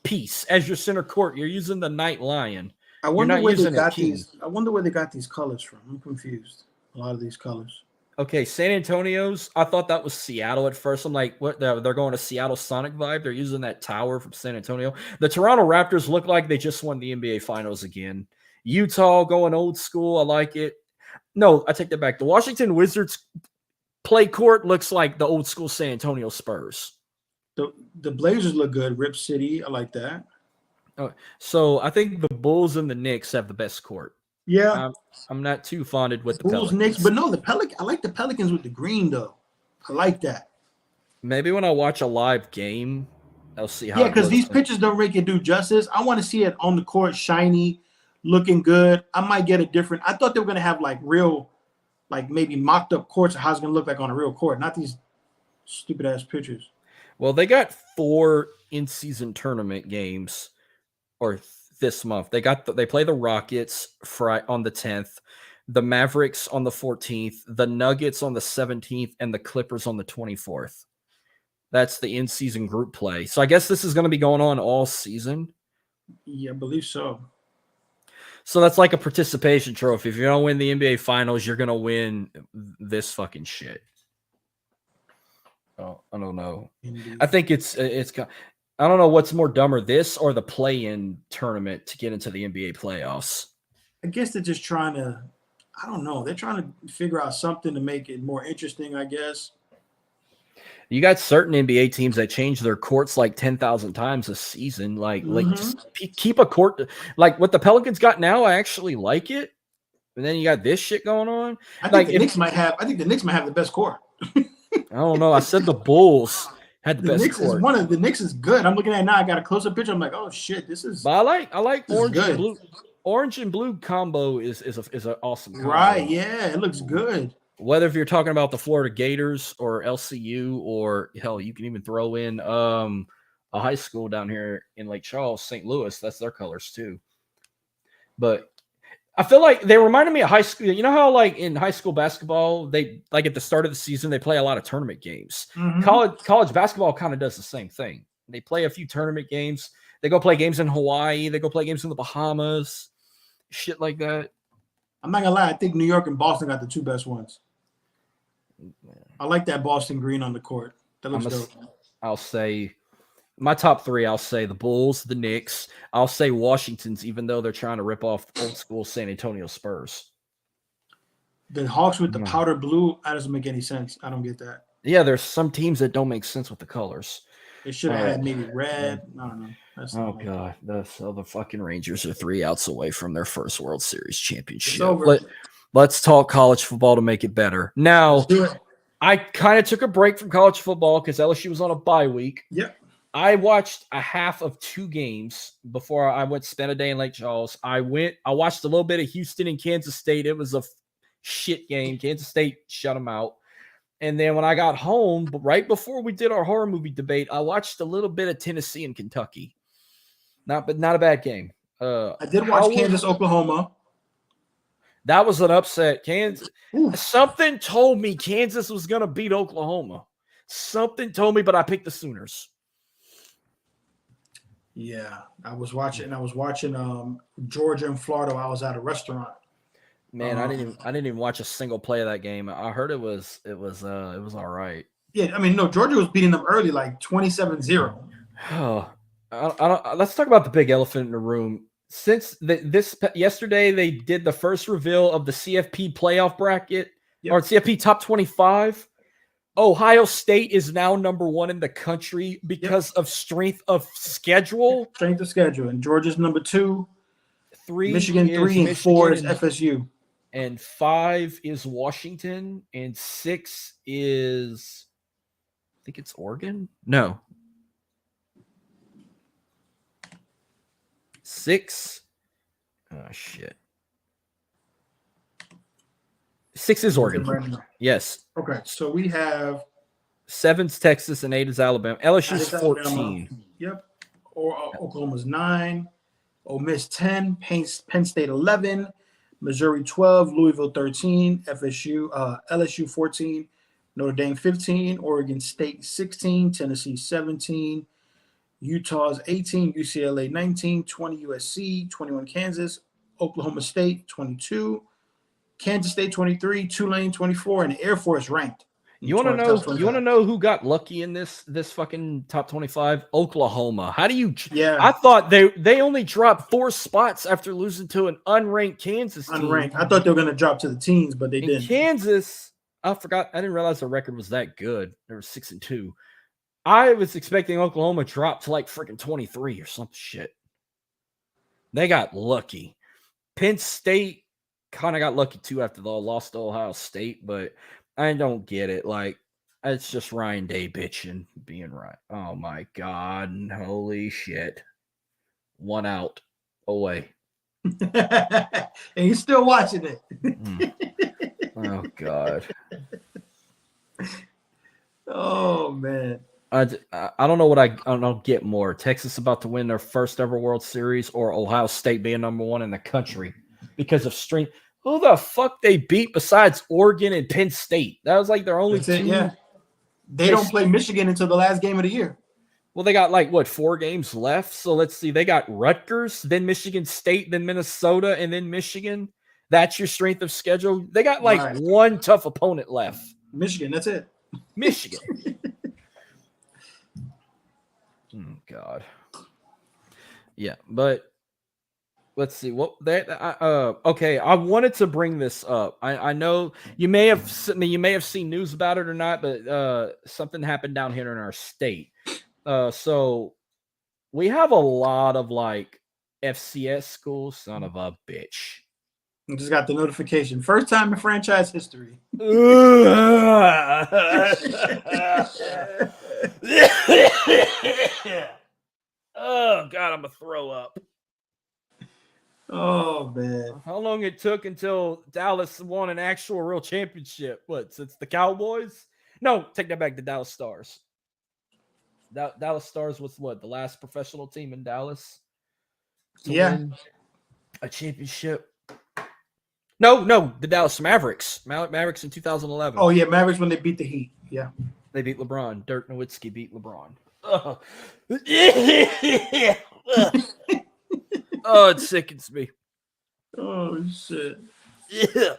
piece as your center court. You're using the Knight Lion. I wonder where they got these colors from. I'm confused. A lot of these colors. Okay, San Antonio's. I thought that was Seattle at first. I'm like, what? They're going to Seattle Sonic vibe. They're using that tower from San Antonio. The Toronto Raptors look like they just won the NBA Finals again. Utah going old school. I like it. No, I take that back. The Washington Wizards play court looks like the old school San Antonio Spurs. The Blazers look good. Rip City. I like that. So I think the Bulls and the Knicks have the best court. Yeah. I'm not too fonded with the Bulls, Pelicans. Knicks, but no, I like the Pelicans with the green though. I like that. Maybe when I watch a live game, I'll see how. Yeah, because these pictures don't really do justice. I want to see it on the court, shiny, looking good. I might get a different. I thought they were gonna have like real, like maybe mocked up courts of how it's gonna look like on a real court, not these stupid ass pictures. Well, they got 4 in-season tournament games, or this month. They play the Rockets on the 10th, the Mavericks on the 14th, the Nuggets on the 17th, and the Clippers on the 24th. That's the in-season group play. So I guess this is going to be going on all season. Yeah, I believe so. So that's like a participation trophy. If you don't win the NBA Finals, you're going to win this fucking shit. Oh, I don't know. Indeed. I think it's I don't know what's more dumber, this or the play-in tournament to get into the NBA playoffs. I guess they're just trying to, I don't know. They're trying to figure out something to make it more interesting, I guess. You got certain NBA teams that change their courts like 10,000 times a season. Like just keep a court. Like what the Pelicans got now, I actually like it. And then you got this shit going on. I think the Knicks might have the best court. I don't know. I said the Bulls had the best Knicks court. The Knicks is good. I'm looking at it now. I got a close-up picture. I'm like, oh shit, this is. But I like orange and blue. Orange and blue combo is an awesome combo. Right? Yeah, it looks good. Whether if you're talking about the Florida Gators or LCU, or hell, you can even throw in a high school down here in Lake Charles, St. Louis. That's their colors too. But I feel like they reminded me of high school. You know how like in high school basketball, they like at the start of the season, they play a lot of tournament games. Mm-hmm. College basketball kind of does the same thing. They play a few tournament games. They go play games in Hawaii. They go play games in the Bahamas, shit like that. I'm not gonna lie. I think New York and Boston got the two best ones. I like that Boston green on the court. That looks dope. I'll say my top three. I'll say the Bulls, the Knicks. I'll say Washington's, even though they're trying to rip off old school San Antonio Spurs. The Hawks with the powder blue, that doesn't make any sense. I don't get that. Yeah, there's some teams that don't make sense with the colors. They should have had maybe red. I don't know. God. The fucking Rangers are 3 outs away from their first World Series championship. Let's talk college football to make it better. Now, I kind of took a break from college football because LSU was on a bye week. Yep. I watched a half of 2 games before I went to spend a day in Lake Charles. I watched a little bit of Houston and Kansas State. It was a shit game. Kansas State shut them out. And then when I got home, right before we did our horror movie debate, I watched a little bit of Tennessee and Kentucky. Not a bad game. I did watch Kansas, Oklahoma. That was an upset. Kansas. Something told me Kansas was going to beat Oklahoma. Something told me, but I picked the Sooners. Yeah, I was watching Georgia and Florida while I was at a restaurant. Man, I didn't even watch a single play of that game. I heard it was all right. Yeah, I mean, no, Georgia was beating them early, like 27-0. Oh, let's talk about the big elephant in the room. Since yesterday, they did the first reveal of the CFP playoff bracket or CFP top 25. Ohio State is now number 1 in the country because of strength of schedule. Strength of schedule, and Georgia's number 2. 3 Michigan 3 and 4 is FSU. And 5 is Washington, and 6 is, I think it's Oregon. No. 6. Oh, shit. 6 is Oregon. Yes. Okay, so we have 7's Texas and 8 is Alabama. LSU's 14. Alabama. Yep. Oklahoma's 9. Ole Miss 10. Penn State 11. Missouri 12. Louisville 13. LSU 14. Notre Dame 15. Oregon State 16. Tennessee 17. Utah's 18. UCLA 19. 20 USC. 21 Kansas. Oklahoma State 22. Kansas State 23, Tulane 24, and Air Force ranked. You want to know who got lucky in this fucking top 25? Oklahoma. How do you? Yeah, I thought they only dropped 4 spots after losing to an unranked Kansas team. Unranked. I thought they were going to drop to the teens, but they didn't. Kansas, I forgot. I didn't realize the record was that good. They were 6-2. I was expecting Oklahoma to drop to like freaking 23 or some shit. They got lucky. Penn State kind of got lucky too after they lost to Ohio State, but I don't get it. Like, it's just Ryan Day bitching, being right. Oh my God. Holy shit. 1 out away. And you're still watching it. Oh God. Oh man. I don't know what I don't get more. Texas about to win their first ever World Series, or Ohio State being number 1 in the country because of strength. Who the fuck they beat besides Oregon and Penn State? That was like their only team. Yeah. They don't play Michigan until the last game of the year. Well, they got 4 games left. So let's see. They got Rutgers, then Michigan State, then Minnesota, and then Michigan. That's your strength of schedule. They got one tough opponent left. Michigan, that's it. Michigan. Oh, God. Yeah, but let's see what that. Okay, I wanted to bring this up. I know you may have seen news about it or not, but something happened down here in our state. So we have a lot of FCS schools. Son of a bitch. I just got the notification. First time in franchise history. Oh God, I'm gonna throw up. Oh man. How long it took until Dallas won an actual real championship? What, since the Cowboys? No, take that back, the Dallas Stars. Dallas Stars was the last professional team in Dallas to win a championship. No, the Dallas Mavericks. Mavericks in 2011. Oh yeah, Mavericks when they beat the Heat. Yeah. They beat LeBron. Dirk Nowitzki beat LeBron. Oh, it sickens me. Oh shit. Yeah.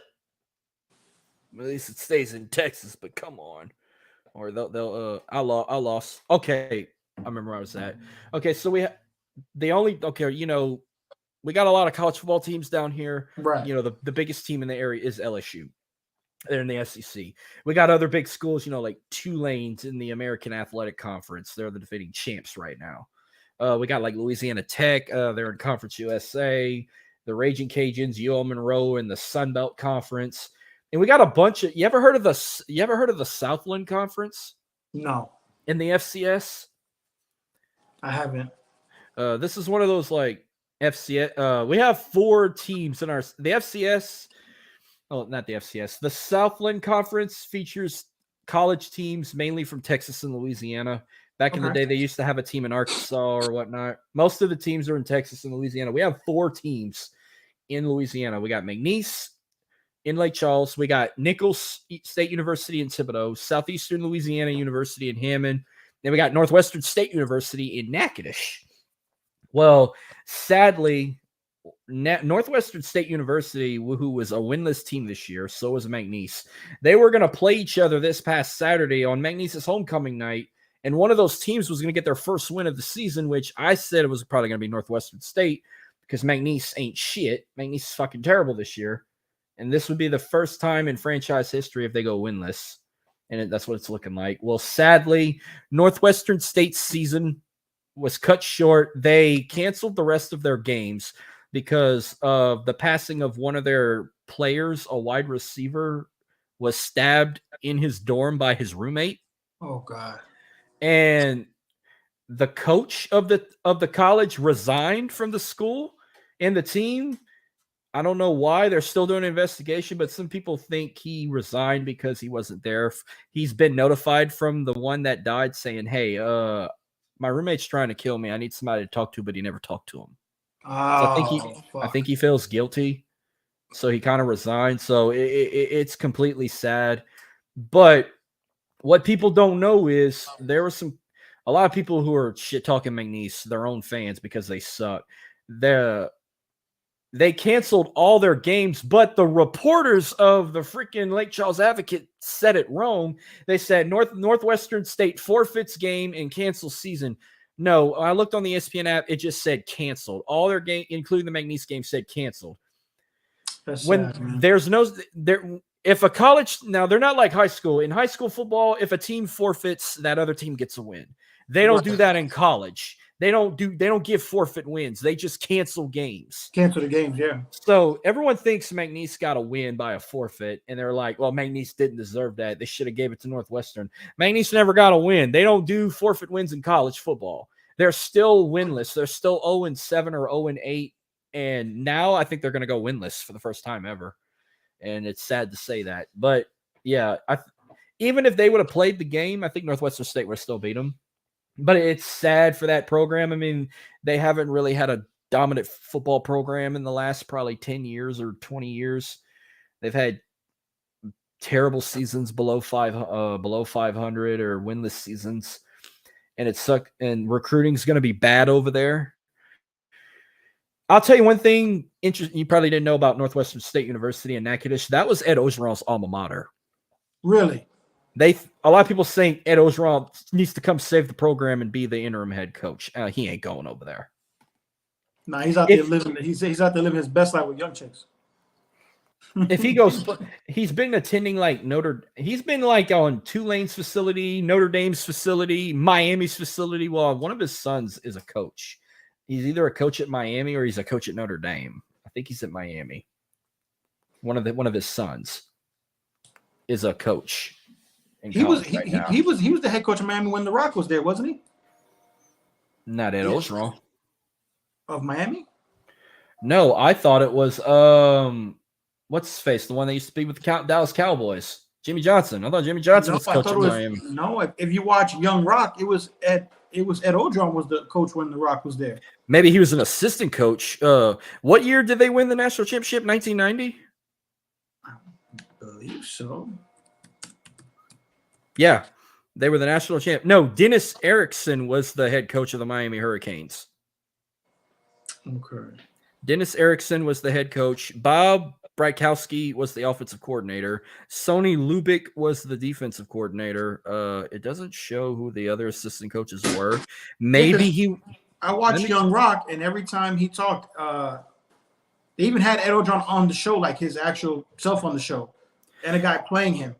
At least it stays in Texas, but come on. Or they'll I lost. Okay, I remember where I was at. Okay, so we got a lot of college football teams down here. Right. The biggest team in the area is LSU. They're in the SEC. We got other big schools, like Tulane's in the American Athletic Conference. They're the defending champs right now. We got like Louisiana Tech. They're in Conference USA. The Raging Cajuns, UL Monroe in the Sun Belt Conference. And we got a bunch of. You ever heard of the Southland Conference No, in the FCS? I haven't. This is one of those like FCS. We have 4 teams in the FCS. Oh, not the FCS. The Southland Conference features college teams mainly from Texas and Louisiana. Back in the day, they used to have a team in Arkansas or whatnot. Most of the teams are in Texas and Louisiana. We have 4 teams in Louisiana. We got McNeese in Lake Charles. We got Nichols State University in Thibodaux, Southeastern Louisiana University in Hammond. Then we got Northwestern State University in Natchitoches. Well, sadly, Northwestern State University, who was a winless team this year, so was McNeese. They were going to play each other this past Saturday on McNeese's homecoming night, and one of those teams was going to get their first win of the season, which I said it was probably going to be Northwestern State because McNeese ain't shit. McNeese is fucking terrible this year, and this would be the first time in franchise history if they go winless, and that's what it's looking like. Well, sadly, Northwestern State's season was cut short. They canceled the rest of their games because of the passing of one of their players. A wide receiver was stabbed in his dorm by his roommate. Oh God. And the coach of the college resigned from the school and the team. I don't know why. They're still doing an investigation, but some people think he resigned because he wasn't there. He's been notified from the one that died saying, hey, my roommate's trying to kill me. I need somebody to talk to, but he never talked to him. Oh, so I think he feels guilty, so he kind of resigned. So it's completely sad. But what people don't know is there were a lot of people who are shit talking McNeese, their own fans, because they suck. They canceled all their games, but the reporters of the freaking Lake Charles Advocate said it wrong. They said Northwestern State forfeits game and cancels season. No, I looked on the ESPN app. It just said canceled. All their game, including the McNeese game, said canceled. That's when sad, there's no there. If a college, now they're not like high school. In high school football, if a team forfeits, that other team gets a win. They don't do that in college. They don't give forfeit wins. They just cancel games. Cancel the games, yeah. So everyone thinks McNeese got a win by a forfeit, and they're like, well, McNeese didn't deserve that. They should have gave it to Northwestern. McNeese never got a win. They don't do forfeit wins in college football. They're still winless. They're still 0-7 or 0-8, and now I think they're going to go winless for the first time ever. And it's sad to say that. But, yeah, even if they would have played the game, I think Northwestern State would have still beat them. But it's sad for that program. I mean, they haven't really had a dominant football program in the last probably 10 years or 20 years. They've had terrible seasons below 500 or winless seasons. And it sucked. And recruiting is going to be bad over there. I'll tell you one thing interesting you probably didn't know about Northwestern State University in Natchitoches. That was Ed Ogeron's alma mater. Really? A lot of people saying Ed Ogeron needs to come save the program and be the interim head coach. He ain't going over there. Nah, he's out there living. He's out there living his best life with young chicks. If he goes, he's been attending like he's been like on Tulane's facility, Notre Dame's facility, Miami's facility. Well, one of his sons is a coach. He's either a coach at Miami or he's a coach at Notre Dame. I think he's at Miami. One of his sons is a coach. He was the head coach of Miami when The Rock was there, wasn't he? Not Ed Ogeron. Of Miami? No, I thought it was what's his face? The one that used to be with the Dallas Cowboys. Jimmy Johnson. I thought Jimmy Johnson was coach of Miami. No, if you watch Young Rock, it was Ed Ogeron was the coach when The Rock was there. Maybe he was an assistant coach. What year did they win the national championship? 1990? I believe so. Yeah, they were the national champ. No, Dennis Erickson was the head coach of the Miami Hurricanes. Okay. Dennis Erickson was the head coach. Bob Bradkowski was the offensive coordinator. Sonny Lubick was the defensive coordinator. It doesn't show who the other assistant coaches were. Maybe I watched Young Rock, and every time he talked, they even had Ed O'Dron on the show, like his actual self on the show, and a guy playing him.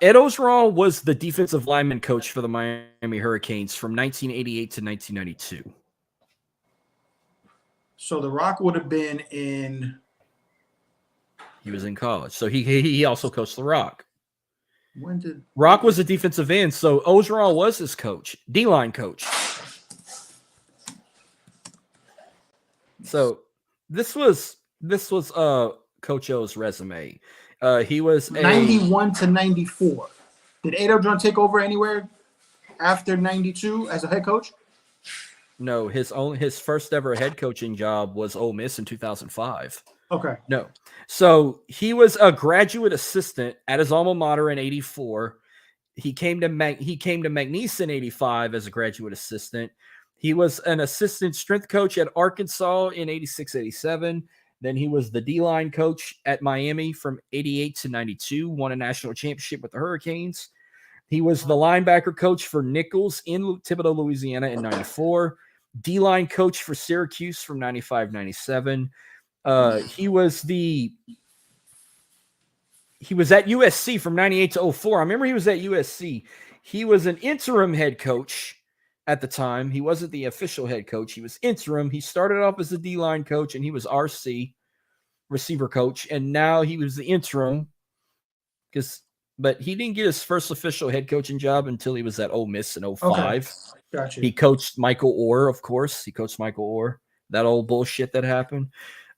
Ed O'Dron was the defensive lineman coach for the Miami Hurricanes from 1988 to 1992. So The Rock would have been in. He was in college, so he also coached The Rock. When did Rock was a defensive end, so O'Dron was his coach, D-line coach. So this was Coach O's resume. He was 91 to 94. Did Ed O'Dron take over anywhere after 92 as a head coach? No, his first ever head coaching job was Ole Miss in 2005. Okay. No. So he was a graduate assistant at his alma mater in 84. He came to McNeese in 85 as a graduate assistant. He was an assistant strength coach at Arkansas in 86, 87. Then he was the D-line coach at Miami from 88 to 92, won a national championship with the Hurricanes. He was the linebacker coach for Nichols in Thibodaux, Louisiana in 94, D-line coach for Syracuse from 95, 97. He was at USC from 98 to 04. I remember he was at USC. He was an interim head coach at the time. He wasn't the official head coach. He was interim. He started off as a D-line coach, and he was RC, receiver coach, and now he was the interim. But he didn't get his first official head coaching job until he was at Ole Miss in 05. Okay. Gotcha. He coached Michael Orr, of course. He coached Michael Orr. That old bullshit that happened.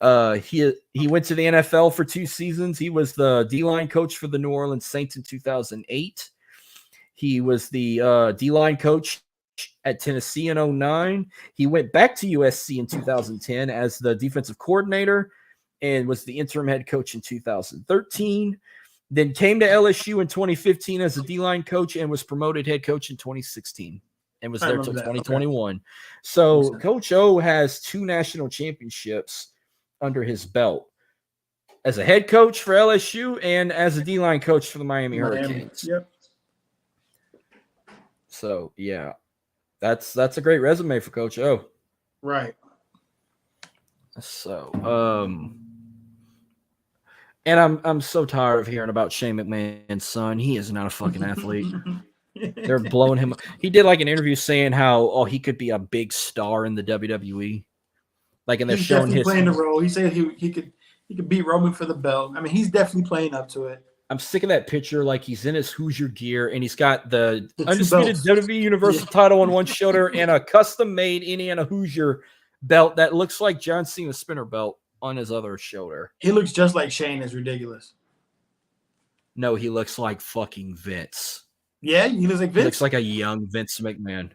He went to the NFL for 2 seasons. He was the D-line coach for the New Orleans Saints in 2008. He was the D-line coach at Tennessee in 2009. He went back to USC in 2010 as the defensive coordinator and was the interim head coach in 2013. Then came to LSU in 2015 as a D-line coach and was promoted head coach in 2016 and was there until 2021. Okay. So Coach O has 2 national championships under his belt as a head coach for LSU and as a D-line coach for the Miami Hurricanes. Yep. So, yeah, that's a great resume for Coach O. Right. So, and I'm so tired of hearing about Shane McMahon's son. He is not a fucking athlete. They're blowing him up. He did like an interview saying how he could be a big star in the WWE. Like, and they're he's showing his playing the role. He said he could beat Roman for the belt. I mean, he's definitely playing up to it. I'm sick of that picture. Like, he's in his Hoosier gear and he's got the undisputed WWE Universal title on one shoulder and a custom-made Indiana Hoosier belt that looks like John Cena's spinner belt on his other shoulder. He looks just like Shane. It's ridiculous. No, he looks like fucking Vince. Yeah, he looks like Vince. He looks like a young Vince McMahon.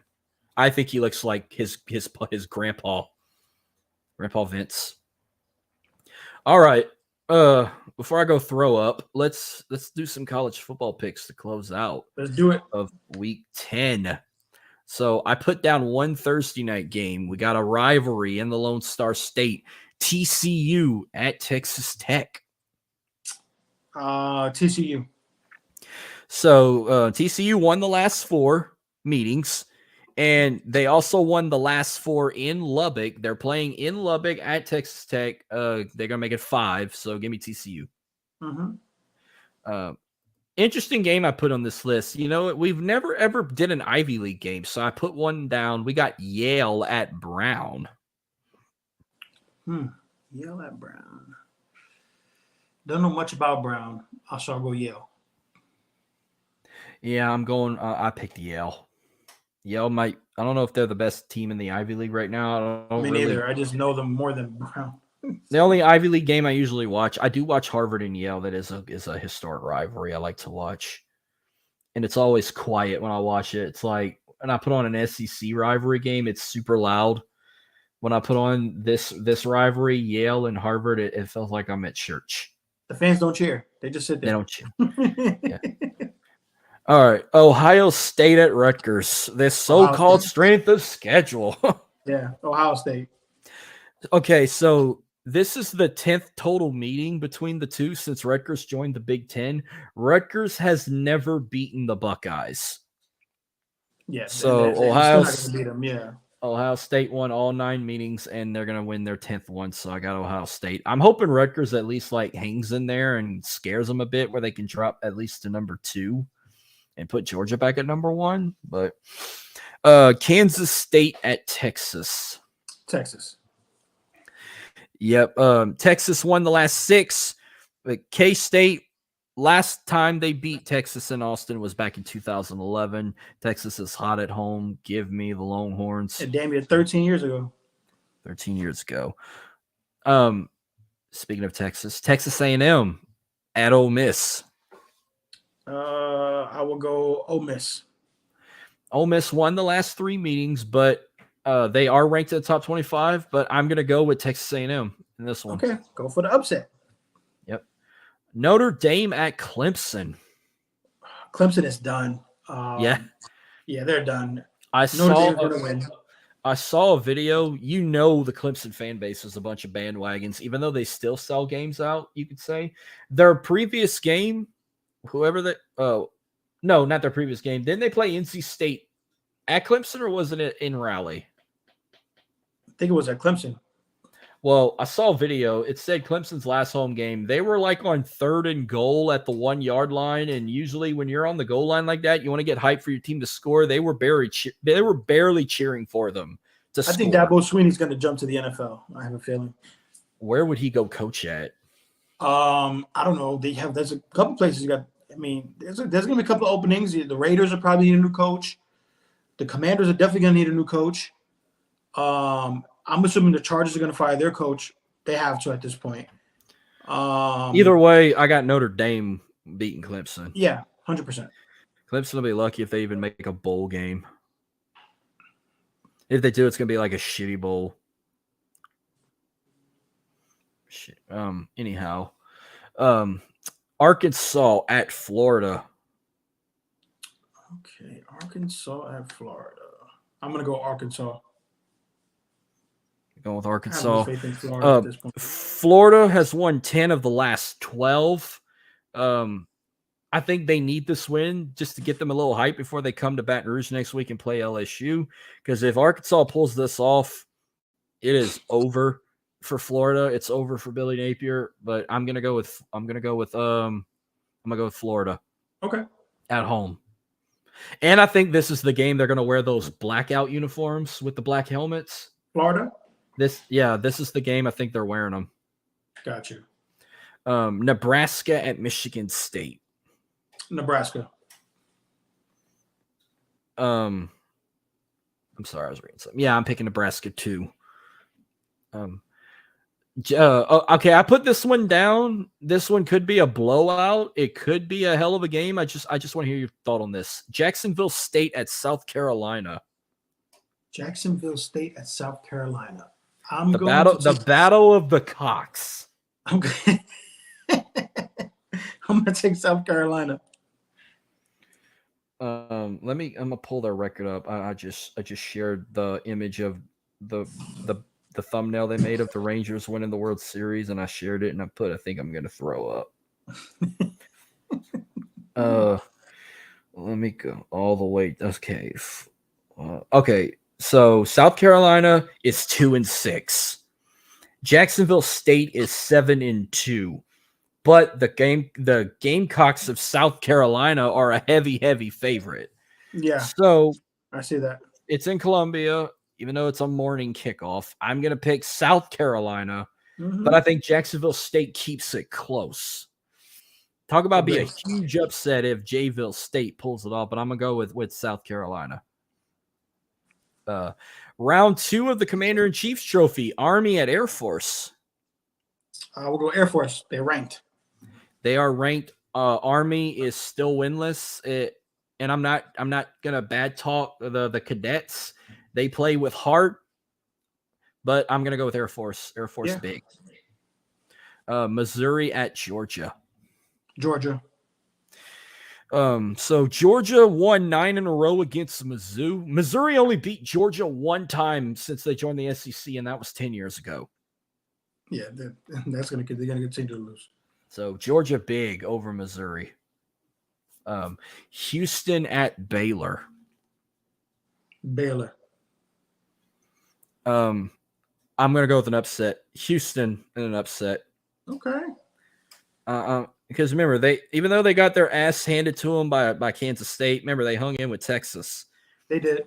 I think he looks like his grandpa. Grandpa Vince. All right. Before I go throw up, let's do some college football picks to close out. Let's do it. Of week 10. So I put down one Thursday night game. We got a rivalry in the Lone Star State. TCU at Texas Tech. TCU. So TCU won the last 4 meetings, and they also won the last 4 in Lubbock. They're playing in Lubbock at Texas Tech. They're going to make it 5, so give me TCU. Mm-hmm. Interesting game I put on this list. You know, we've never, ever did an Ivy League game, so I put one down. We got Yale at Brown. Yale at Brown. Don't know much about Brown. I'll go Yale. Yeah, I'm going. I picked Yale. Yale might. I don't know if they're the best team in the Ivy League right now. Me neither. I just know them more than Brown. The only Ivy League game I usually watch, I do watch Harvard and Yale. That is a historic rivalry I like to watch, and it's always quiet when I watch it. It's like when I put on an SEC rivalry game, it's super loud. When I put on this rivalry, Yale and Harvard, it feels like I'm at church. The fans don't cheer. They just sit there. They don't cheer. Yeah. All right. Ohio State at Rutgers. This so-called strength of schedule. Yeah, Ohio State. Okay, so This is the 10th total meeting between the two since Rutgers joined the Big Ten. Rutgers has never beaten the Buckeyes. Yeah. So and they're still not going to beat them. Yeah. Ohio State won all 9 meetings, and they're going to win their 10th one. So I got Ohio State. I'm hoping Rutgers at least like hangs in there and scares them a bit, where they can drop at least to number 2 and put Georgia back at number 1. But Kansas State at Texas. Texas. Yep. Texas won the last 6. But K-State, last time they beat Texas in Austin was back in 2011. Texas is hot at home. Give me the Longhorns. Damn near 13 years ago. 13 years ago. Speaking of Texas, Texas A&M at Ole Miss. I will go Ole Miss. Ole Miss won the last 3 meetings, but they are ranked at the top 25. But I'm going to go with Texas A&M in this one. Okay, go for the upset. Yep. Notre Dame at Clemson. Clemson is done. Yeah, they're done. I Notre Dame's gonna win. I saw a video. You know, the Clemson fan base is a bunch of bandwagons, even though they still sell games out. You could say their previous game, whoever that. Oh, no, not their previous game. Didn't they play NC State at Clemson, or wasn't it in Raleigh? I think it was at Clemson. Well, I saw a video. It said Clemson's last home game. They were like on 3rd and goal at the 1-yard line. And usually when you're on the goal line like that, you want to get hyped for your team to score. They were barely cheering for them to score. I think Dabo Swinney's going to jump to the NFL. I have a feeling. Where would he go coach at? I don't know. There's a couple places you got. I mean, there's going to be a couple of openings. The Raiders are probably need a new coach. The Commanders are definitely going to need a new coach. I'm assuming the Chargers are going to fire their coach. They have to at this point. Either way, I got Notre Dame beating Clemson. Yeah, 100%. Clemson will be lucky if they even make a bowl game. If they do, it's going to be like a shitty bowl. Shit. Anyhow, Arkansas at Florida. Okay, Arkansas at Florida. I'm going to go Arkansas. Going with Arkansas. Florida, Florida has won 10 of the last 12. I think they need this win just to get them a little hype before they come to Baton Rouge next week and play LSU. Because if Arkansas pulls this off, it is over for Florida. It's over for Billy Napier. But I'm gonna go with Florida. Okay. At home. And I think this is the game they're gonna wear those blackout uniforms with the black helmets. Florida. This is the game I think they're wearing them. Got you. Nebraska at Michigan State. Nebraska. I'm sorry, I was reading something. Yeah, I'm picking Nebraska too. Okay, I put this one down. This one could be a blowout. It could be a hell of a game. I just want to hear your thought on this. Jacksonville State at South Carolina. Jacksonville State at South Carolina. The battle of the cocks. I'm gonna take South Carolina. I'm gonna pull their record up. I just shared the image of the thumbnail they made of the Rangers winning the World Series, and I shared it, and I think I'm gonna throw up. Let me go all the way. Okay. Okay. So South Carolina is 2-6. Jacksonville State is 7-2. But the Gamecocks of South Carolina are a heavy favorite. Yeah. So I see that. It's in Columbia, even though it's a morning kickoff. I'm gonna pick South Carolina, but I think Jacksonville State keeps it close. Talk about being a huge upset if Jayville State pulls it off, but I'm gonna go with South Carolina. Round 2 of the Commander-in-Chief's Trophy, Army at Air Force. We'll go Air Force. They're ranked. They are ranked. Army is still winless. And I'm not gonna bad talk the cadets. They play with heart, but I'm gonna go with Air Force. Air Force big. Missouri at Georgia. Georgia. So Georgia won 9 in a row against Mizzou. Missouri only beat Georgia one time since they joined the SEC, and that was 10 years ago. Yeah, they're gonna continue to lose. So Georgia big over Missouri. Houston at Baylor. Baylor. I'm gonna go with an upset. Houston in an upset. Okay. Because remember, even though they got their ass handed to them by Kansas State, remember they hung in with Texas. They did.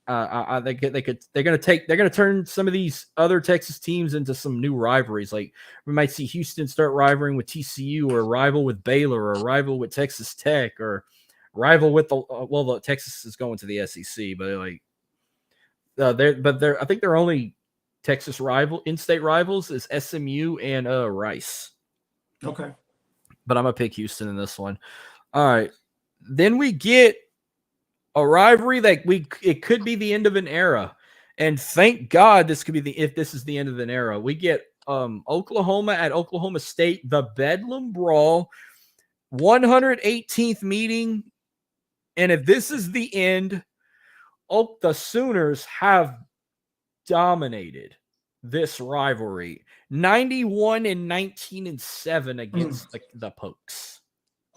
They're gonna turn some of these other Texas teams into some new rivalries. Like we might see Houston start rivaling with TCU, or rival with Baylor, or rival with Texas Tech, or rival with the Texas is going to the SEC, but like I think their only Texas in-state rivals is SMU and Rice. Okay. But I'm gonna pick Houston in this one. All right, then we get a rivalry that it could be the end of an era, and thank God this could be if this is the end of an era. We get Oklahoma at Oklahoma State, the Bedlam Brawl, 118th meeting, and if this is the end, the Sooners have dominated this rivalry, 91 and 19 and 7 against the Pokes.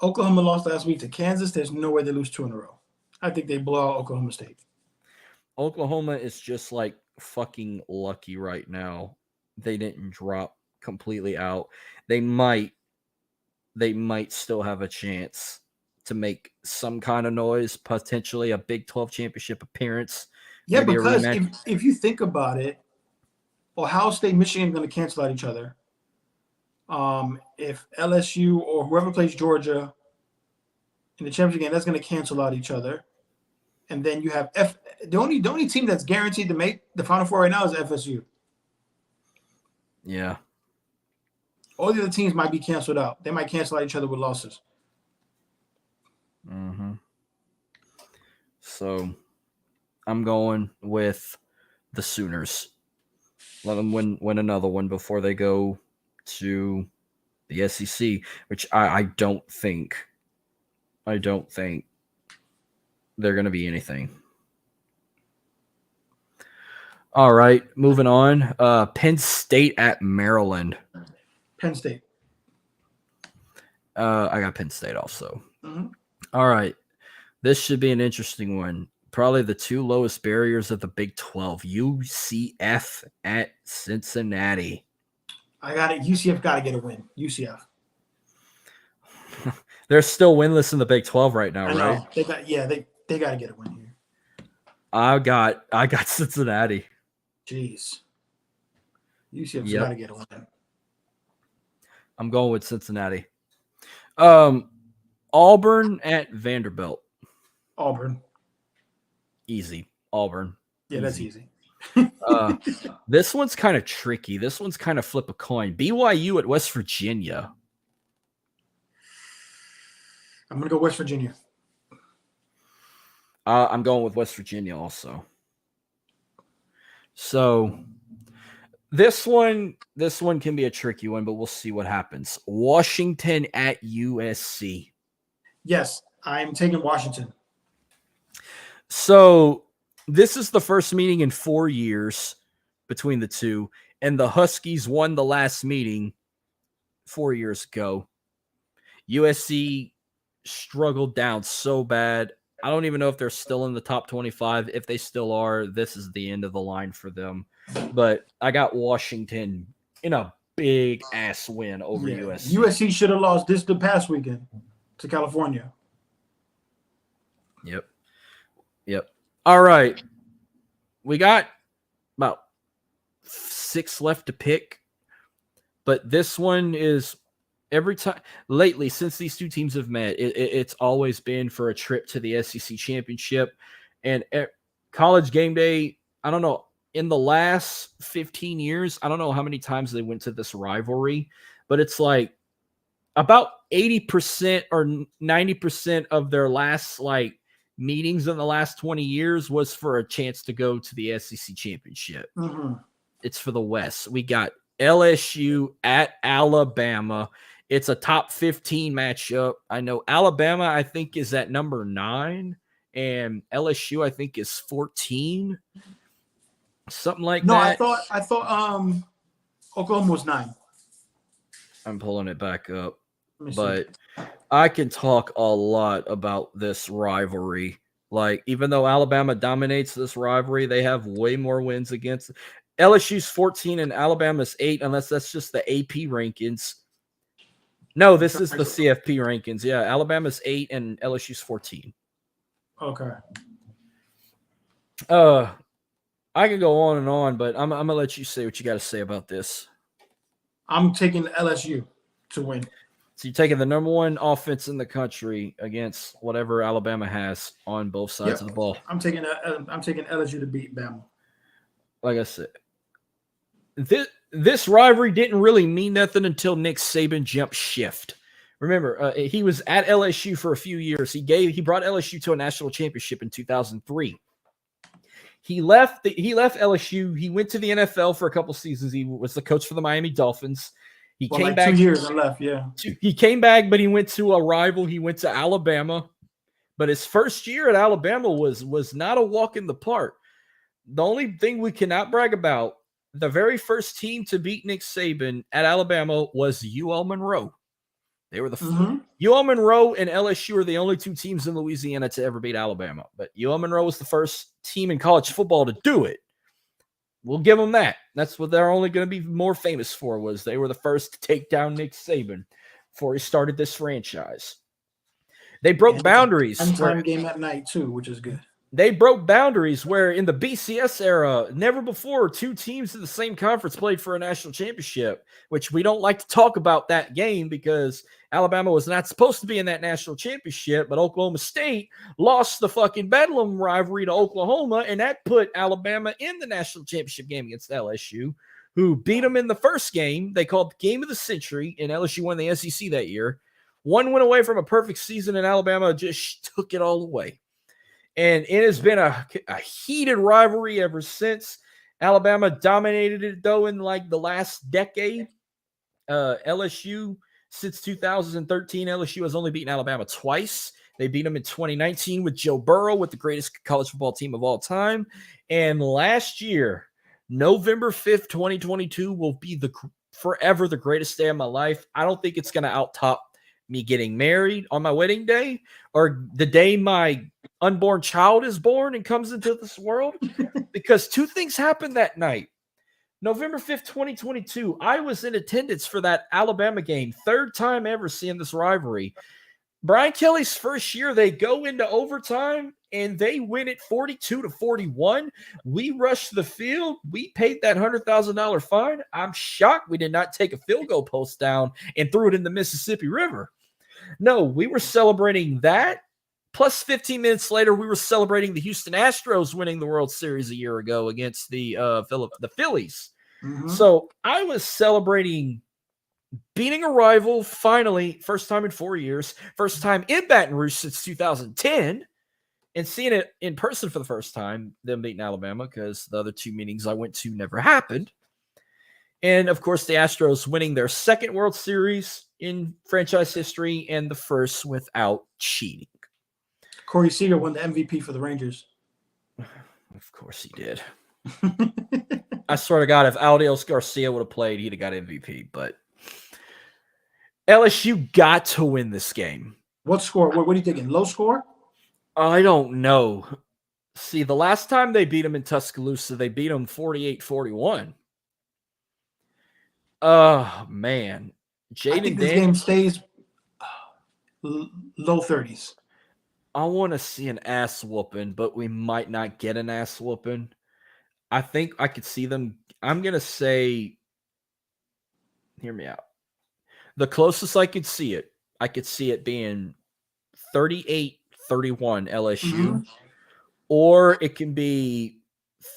Oklahoma lost last week to Kansas. There's no way they lose 2 in a row. I think they blow out Oklahoma State. Oklahoma is just like fucking lucky right now. They didn't drop completely out. They might still have a chance to make some kind of noise, potentially a Big 12 championship appearance. Yeah, because if you think about it, Ohio State, Michigan are going to cancel out each other. If LSU or whoever plays Georgia in the championship game, that's going to cancel out each other. And then you have the only team that's guaranteed to make the Final Four right now is FSU. Yeah. All the other teams might be canceled out. They might cancel out each other with losses. Mm-hmm. So I'm going with the Sooners. Let them win another one before they go to the SEC, which I don't think they're going to be anything. All right, moving on. Penn State at Maryland. Penn State. I got Penn State also. Mm-hmm. All right. This should be an interesting one. Probably the 2 lowest barriers of the Big 12. UCF at Cincinnati. I got it. UCF got to get a win. UCF. They're still winless in the Big 12 right now, right? They got to get a win here. I got Cincinnati. Jeez. UCF's got to get a win. I'm going with Cincinnati. Auburn at Vanderbilt. Auburn. Easy. Auburn. Yeah, that's easy. This one's kind of tricky. This one's kind of flip a coin. BYU at West Virginia. I'm going to go West Virginia. I'm going with West Virginia also. So this one can be a tricky one, but we'll see what happens. Washington at USC. Yes, I'm taking Washington. So this is the first meeting in 4 years between the two, and the Huskies won the last meeting 4 years ago. USC struggled down so bad. I don't even know if they're still in the top 25. If they still are, this is the end of the line for them. But I got Washington in a big ass win over USC. USC should have lost the past weekend to California. Yep. All right. We got about 6 left to pick. But this one is every time lately, since these two teams have met, it's always been for a trip to the SEC championship. And College Game Day, I don't know, in the last 15 years, I don't know how many times they went to this rivalry, but it's like about 80% or 90% of their last meetings in the last 20 years was for a chance to go to the SEC championship. Mm-hmm. It's for the West. We got LSU at Alabama. It's a top 15 matchup. I know Alabama, I think, is at number 9, and LSU, I think, is 14. Something like that. No, I thought Oklahoma was 9. I'm pulling it back up. Let me see. But I can talk a lot about this rivalry. Like, even though Alabama dominates this rivalry, they have way more wins against LSU's 14 and Alabama's 8, unless that's just the AP rankings. No, this is the CFP rankings. Yeah, Alabama's 8 and LSU's 14. Okay. I can go on and on, but I'm gonna let you say what you got to say about this. I'm taking LSU to win. So you're taking the number one offense in the country against whatever Alabama has on both sides of the ball. I'm taking LSU to beat Bama. Like I said, this rivalry didn't really mean nothing until Nick Saban jumped shift. Remember, he was at LSU for a few years. He brought LSU to a national championship in 2003. He left LSU. He went to the NFL for a couple seasons. He was the coach for the Miami Dolphins. He came back 2 years and left. Yeah, he came back, but he went to a rival. He went to Alabama. But his first year at Alabama was not a walk in the park. The only thing we cannot brag about, the very first team to beat Nick Saban at Alabama was UL Monroe. They were UL Monroe and LSU are the only two teams in Louisiana to ever beat Alabama. But UL Monroe was the first team in college football to do it. We'll give them that. That's what they're only going to be more famous for, was they were the first to take down Nick Saban before he started this franchise. They broke boundaries. Time game at night too, which is good. They broke boundaries where in the BCS era, never before two teams in the same conference played for a national championship, which we don't like to talk about that game because Alabama was not supposed to be in that national championship, but Oklahoma State lost the fucking Bedlam rivalry to Oklahoma, and that put Alabama in the national championship game against LSU, who beat them in the first game. They called the game of the century, and LSU won the SEC that year. One went away from a perfect season, and Alabama just took it all away. And it has been a heated rivalry ever since. Alabama dominated it, though, in like the last decade. LSU, since 2013, LSU has only beaten Alabama twice. They beat them in 2019 with Joe Burrow, with the greatest college football team of all time. And last year, November 5th, 2022, will be forever the greatest day of my life. I don't think it's going to outtop me getting married on my wedding day or the day my unborn child is born and comes into this world, because two things happened that night. November 5th, 2022, I was in attendance for that Alabama game. Third time ever seeing this rivalry. Brian Kelly's first year, they go into overtime and they win it 42-41. We rushed the field. We paid that $100,000 fine. I'm shocked we did not take a field goal post down and threw it in the Mississippi River. No, we were celebrating that. Plus 15 minutes later, we were celebrating the Houston Astros winning the World Series a year ago against the Phillies. Mm-hmm. So I was celebrating beating a rival, finally, first time in 4 years, first time in Baton Rouge since 2010, and seeing it in person for the first time, them beating Alabama, because the other two meetings I went to never happened. And, of course, the Astros winning their second World Series in franchise history and the first without cheating. Corey Seager won the MVP for the Rangers. Of course he did. I swear to God, if Aldios Garcia would have played, he'd have got MVP. But LSU got to win this game. What score? What are you thinking? Low score? I don't know. See, the last time they beat them in Tuscaloosa, they beat them 48-41. Oh, man. I think this game stays low 30s. I want to see an ass whooping, but we might not get an ass whooping. I think I could see them. I'm going to say, hear me out. The closest I could see it being 38-31 LSU, mm-hmm. or it can be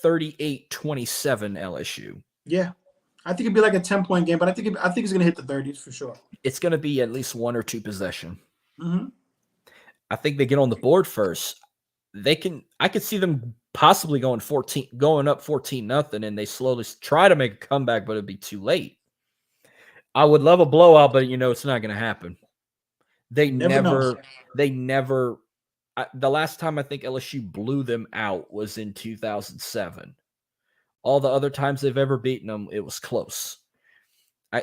38-27 LSU. Yeah. I think it'd be like a 10-point game, but I think it's going to hit the 30s for sure. It's going to be at least one or two possession. Mm-hmm. I think they get on the board first. I could see them possibly going up 14-0, and they slowly try to make a comeback, but it'd be too late. I would love a blowout, but it's not going to happen. The last time I think LSU blew them out was in 2007. All the other times they've ever beaten them, it was close.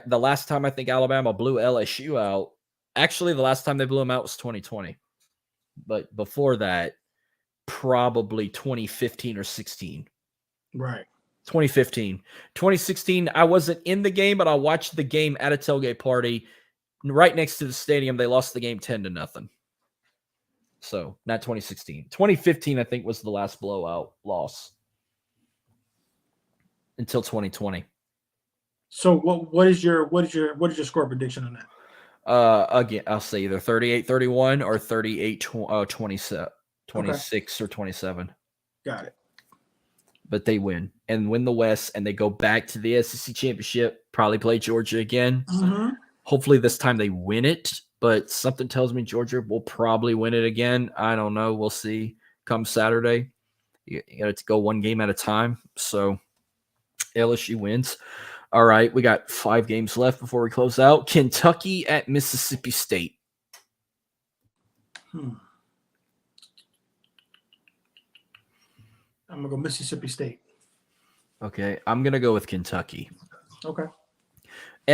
The last time I think Alabama blew LSU out, actually the last time they blew them out was 2020. But before that, probably 2015 or 16. Right. 2015. 2016, I wasn't in the game, but I watched the game at a tailgate party right next to the stadium. They lost the game 10-0. So, not 2016. 2015, I think, was the last blowout loss until 2020. So what is your score prediction on that? Again, I'll say either 38-31 or 38-26 or 27. Got it. But they win and win the West, and they go back to the SEC championship, probably play Georgia again. Mm-hmm. Hopefully this time they win it, but something tells me Georgia will probably win it again. I don't know. We'll see come Saturday. You got to go one game at a time. So LSU wins. All right, we got 5 games left before we close out. Kentucky at Mississippi State. I'm going to go Mississippi State. Okay, I'm going to go with Kentucky. Okay.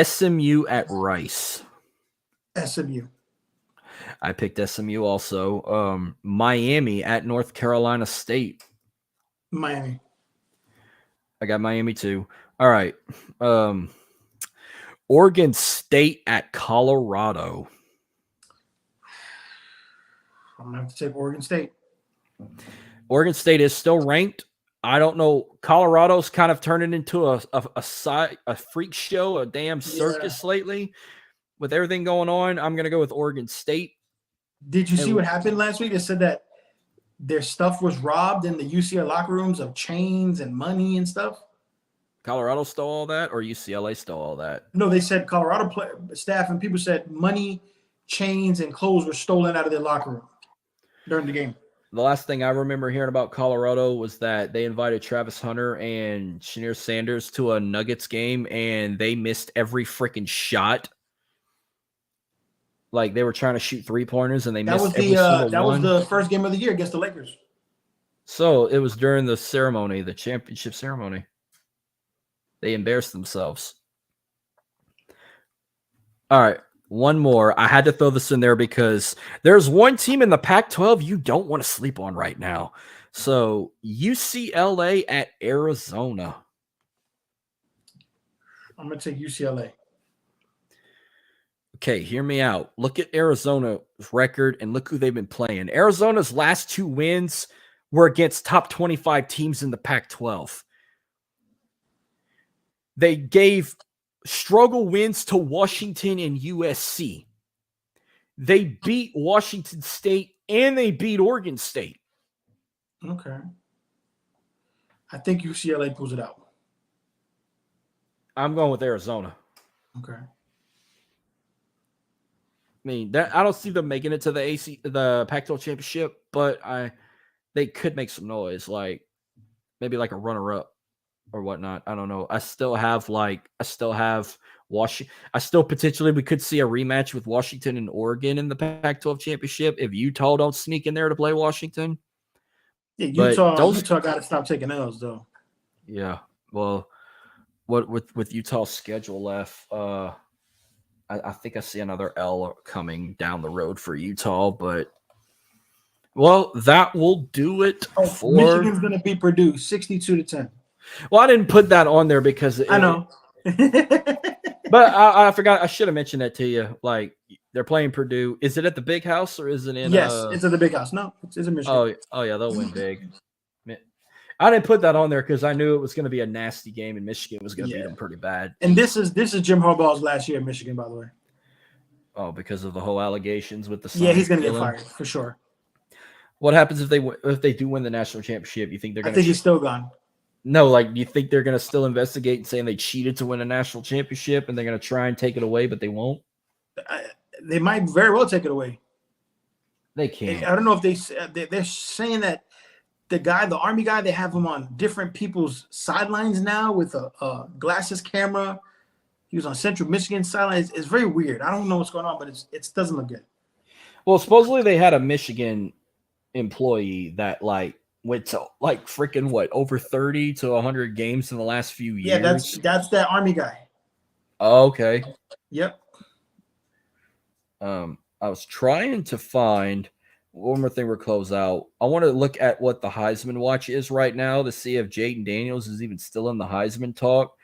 SMU at Rice. SMU. I picked SMU also. Miami at North Carolina State. Miami. I got Miami too. All right. Oregon State at Colorado. I'm going to have to take Oregon State. Oregon State is still ranked. I don't know. Colorado's kind of turning into a freak show, a damn circus lately. With everything going on, I'm going to go with Oregon State. Did you see what happened last week? They said that their stuff was robbed in the UCLA locker rooms of chains and money and stuff. Colorado stole all that, or UCLA stole all that? No, they said Colorado staff and people said money, chains, and clothes were stolen out of their locker room during the game. The last thing I remember hearing about Colorado was that they invited Travis Hunter and Shanier Sanders to a Nuggets game, and they missed every freaking shot. Like, they were trying to shoot 3-pointers, and they missed every single one. That was the first game of the year against the Lakers. So, it was during the ceremony, the championship ceremony. They embarrassed themselves. All right. One more. I had to throw this in there because there's one team in the Pac-12 you don't want to sleep on right now. So UCLA at Arizona. I'm going to take UCLA. Okay, hear me out. Look at Arizona's record and look who they've been playing. Arizona's last 2 wins were against top 25 teams in the Pac-12. They gave struggle wins to Washington and USC. They beat Washington State and they beat Oregon State. Okay. I think UCLA pulls it out. I'm going with Arizona. Okay. I mean, I don't see them making it to the Pac-12 championship, but they could make some noise, like maybe like a runner-up or whatnot. I don't know. I still have Washington. Potentially we could see a rematch with Washington and Oregon in the Pac-12 championship if Utah don't sneak in there to play Washington. Yeah, Utah got to stop taking L's though. Yeah. Well, what with Utah's schedule left, I think I see another L coming down the road for Utah, but well, that will do it. Michigan's going to beat Purdue 62-10. Well, I didn't put that on there because I know. But I forgot. I should have mentioned that to you. Like, they're playing Purdue. Is it at the Big House or is it in? Yes, it's at the Big House. No, it's in Michigan. Oh yeah, they'll win big. I didn't put that on there because I knew it was going to be a nasty game, and Michigan was going to beat them pretty bad. And this is Jim Harbaugh's last year in Michigan, by the way. Oh, because of the whole allegations with the yeah, he's going to get fired for sure. What happens if they do win the national championship? You think they're going to? I think he's still gone. No, like, do you think they're going to still investigate and saying they cheated to win a national championship, and they're going to try and take it away, but they won't? They might very well take it away. They can't. I don't know if they're saying that. The Army guy, they have him on different people's sidelines now with a glasses camera. He was on Central Michigan sidelines. It's very weird. I don't know what's going on, but it doesn't look good. Well, supposedly they had a Michigan employee that went to freaking over 30 to 100 games in the last few years. Yeah, that's that Army guy. Okay. Yep. I was trying to find one more thing. We're close out. I want to look at what the Heisman watch is right now to see if Jaden Daniels is even still in the Heisman talk,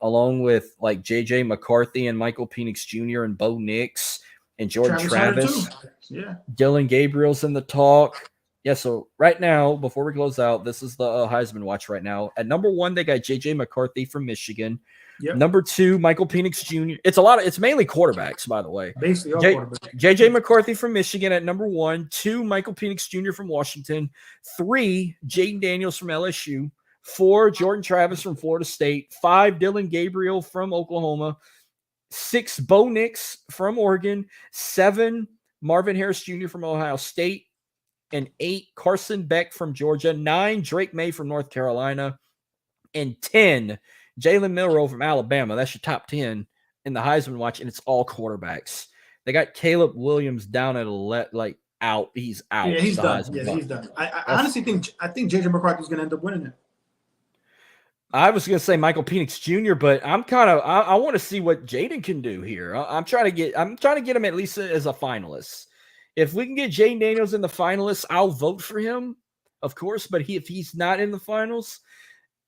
along with like JJ McCarthy and Michael Penix Jr. and Bo Nix and Jordan Travis. Yeah. Dylan Gabriel's in the talk. Yeah, so right now, before we close out, this is the Heisman watch right now. At number 1, they got JJ McCarthy from Michigan. Yep. Number 2, Michael Penix Jr. It's mainly quarterbacks, by the way. Basically all quarterbacks. JJ McCarthy from Michigan at number 1. 2, Michael Penix Jr. from Washington. 3, Jaden Daniels from LSU. 4, Jordan Travis from Florida State. 5, Dylan Gabriel from Oklahoma. 6, Bo Nix from Oregon. 7, Marvin Harris Jr. from Ohio State. And 8, Carson Beck from Georgia. 9, Drake May from North Carolina. And 10, Jalen Milroe from Alabama. That's your top 10 in the Heisman watch, and it's all quarterbacks. They got Caleb Williams down at out. He's out. Yeah, he's done. Yeah, he's done. I honestly think JJ McCarthy's going to end up winning it. I was going to say Michael Penix Jr., but I want to see what Jaden can do here. I'm trying to get him at least as a finalist. If we can get Jaden Daniels in the finalists, I'll vote for him, of course. But if he's not in the finals,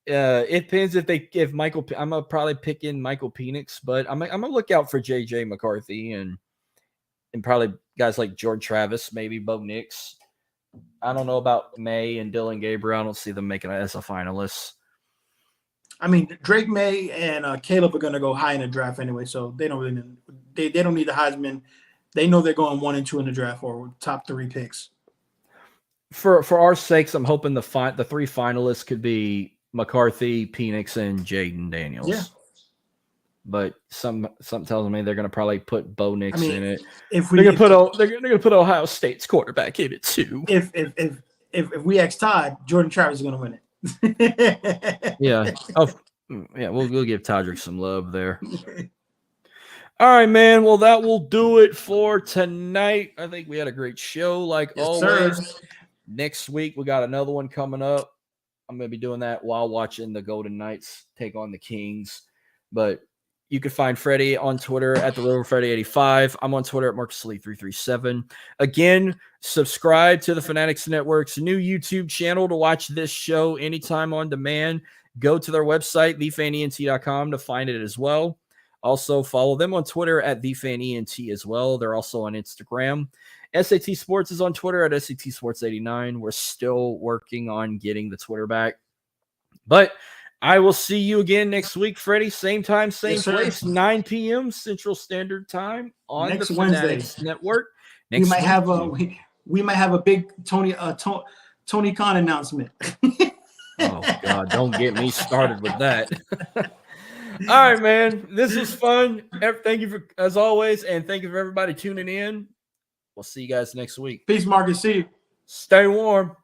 it depends if Michael. I'm gonna probably pick in Michael Penix, but I'm gonna look out for JJ McCarthy and probably guys like Jordan Travis, maybe Bo Nix. I don't know about May and Dylan Gabriel. I don't see them making it as a finalist. I mean, Drake May and Caleb are going to go high in the draft anyway, so they don't really they don't need the Heisman. They know they're going 1 and 2 in the draft or top 3 picks. For our sakes, I'm hoping the 3 finalists could be McCarthy, Penix, and Jaden Daniels. Yeah. But something tells me they're going to probably put Bo Nix in it. They're going to put Ohio State's quarterback in it too. If we ask Todd, Jordan Travis is going to win it. Yeah. We'll give Todrick some love there. All right, man. Well, that will do it for tonight. I think we had a great show, like always. Sir. Next week, we got another one coming up. I'm going to be doing that while watching the Golden Knights take on the Kings. But you can find Freddy on Twitter at TheRiverFreddy85. I'm on Twitter at MarcusLee337. Again, subscribe to the Fanatics Network's new YouTube channel to watch this show anytime on demand. Go to their website, thefanent.com, to find it as well. Also, follow them on Twitter at thefanent as well. They're also on Instagram. SAT Sports is on Twitter at SAT Sports 89. We're still working on getting the Twitter back. But I will see you again next week, Freddie. Same time, same place, 9 p.m. Central Standard Time on the Fanatics Network. We might have a big Tony Khan announcement. Oh, God, don't get me started with that. All right, man. This was fun. Thank you as always, and thank you for everybody tuning in. We'll see you guys next week. Peace, Marcus. See you. Stay warm.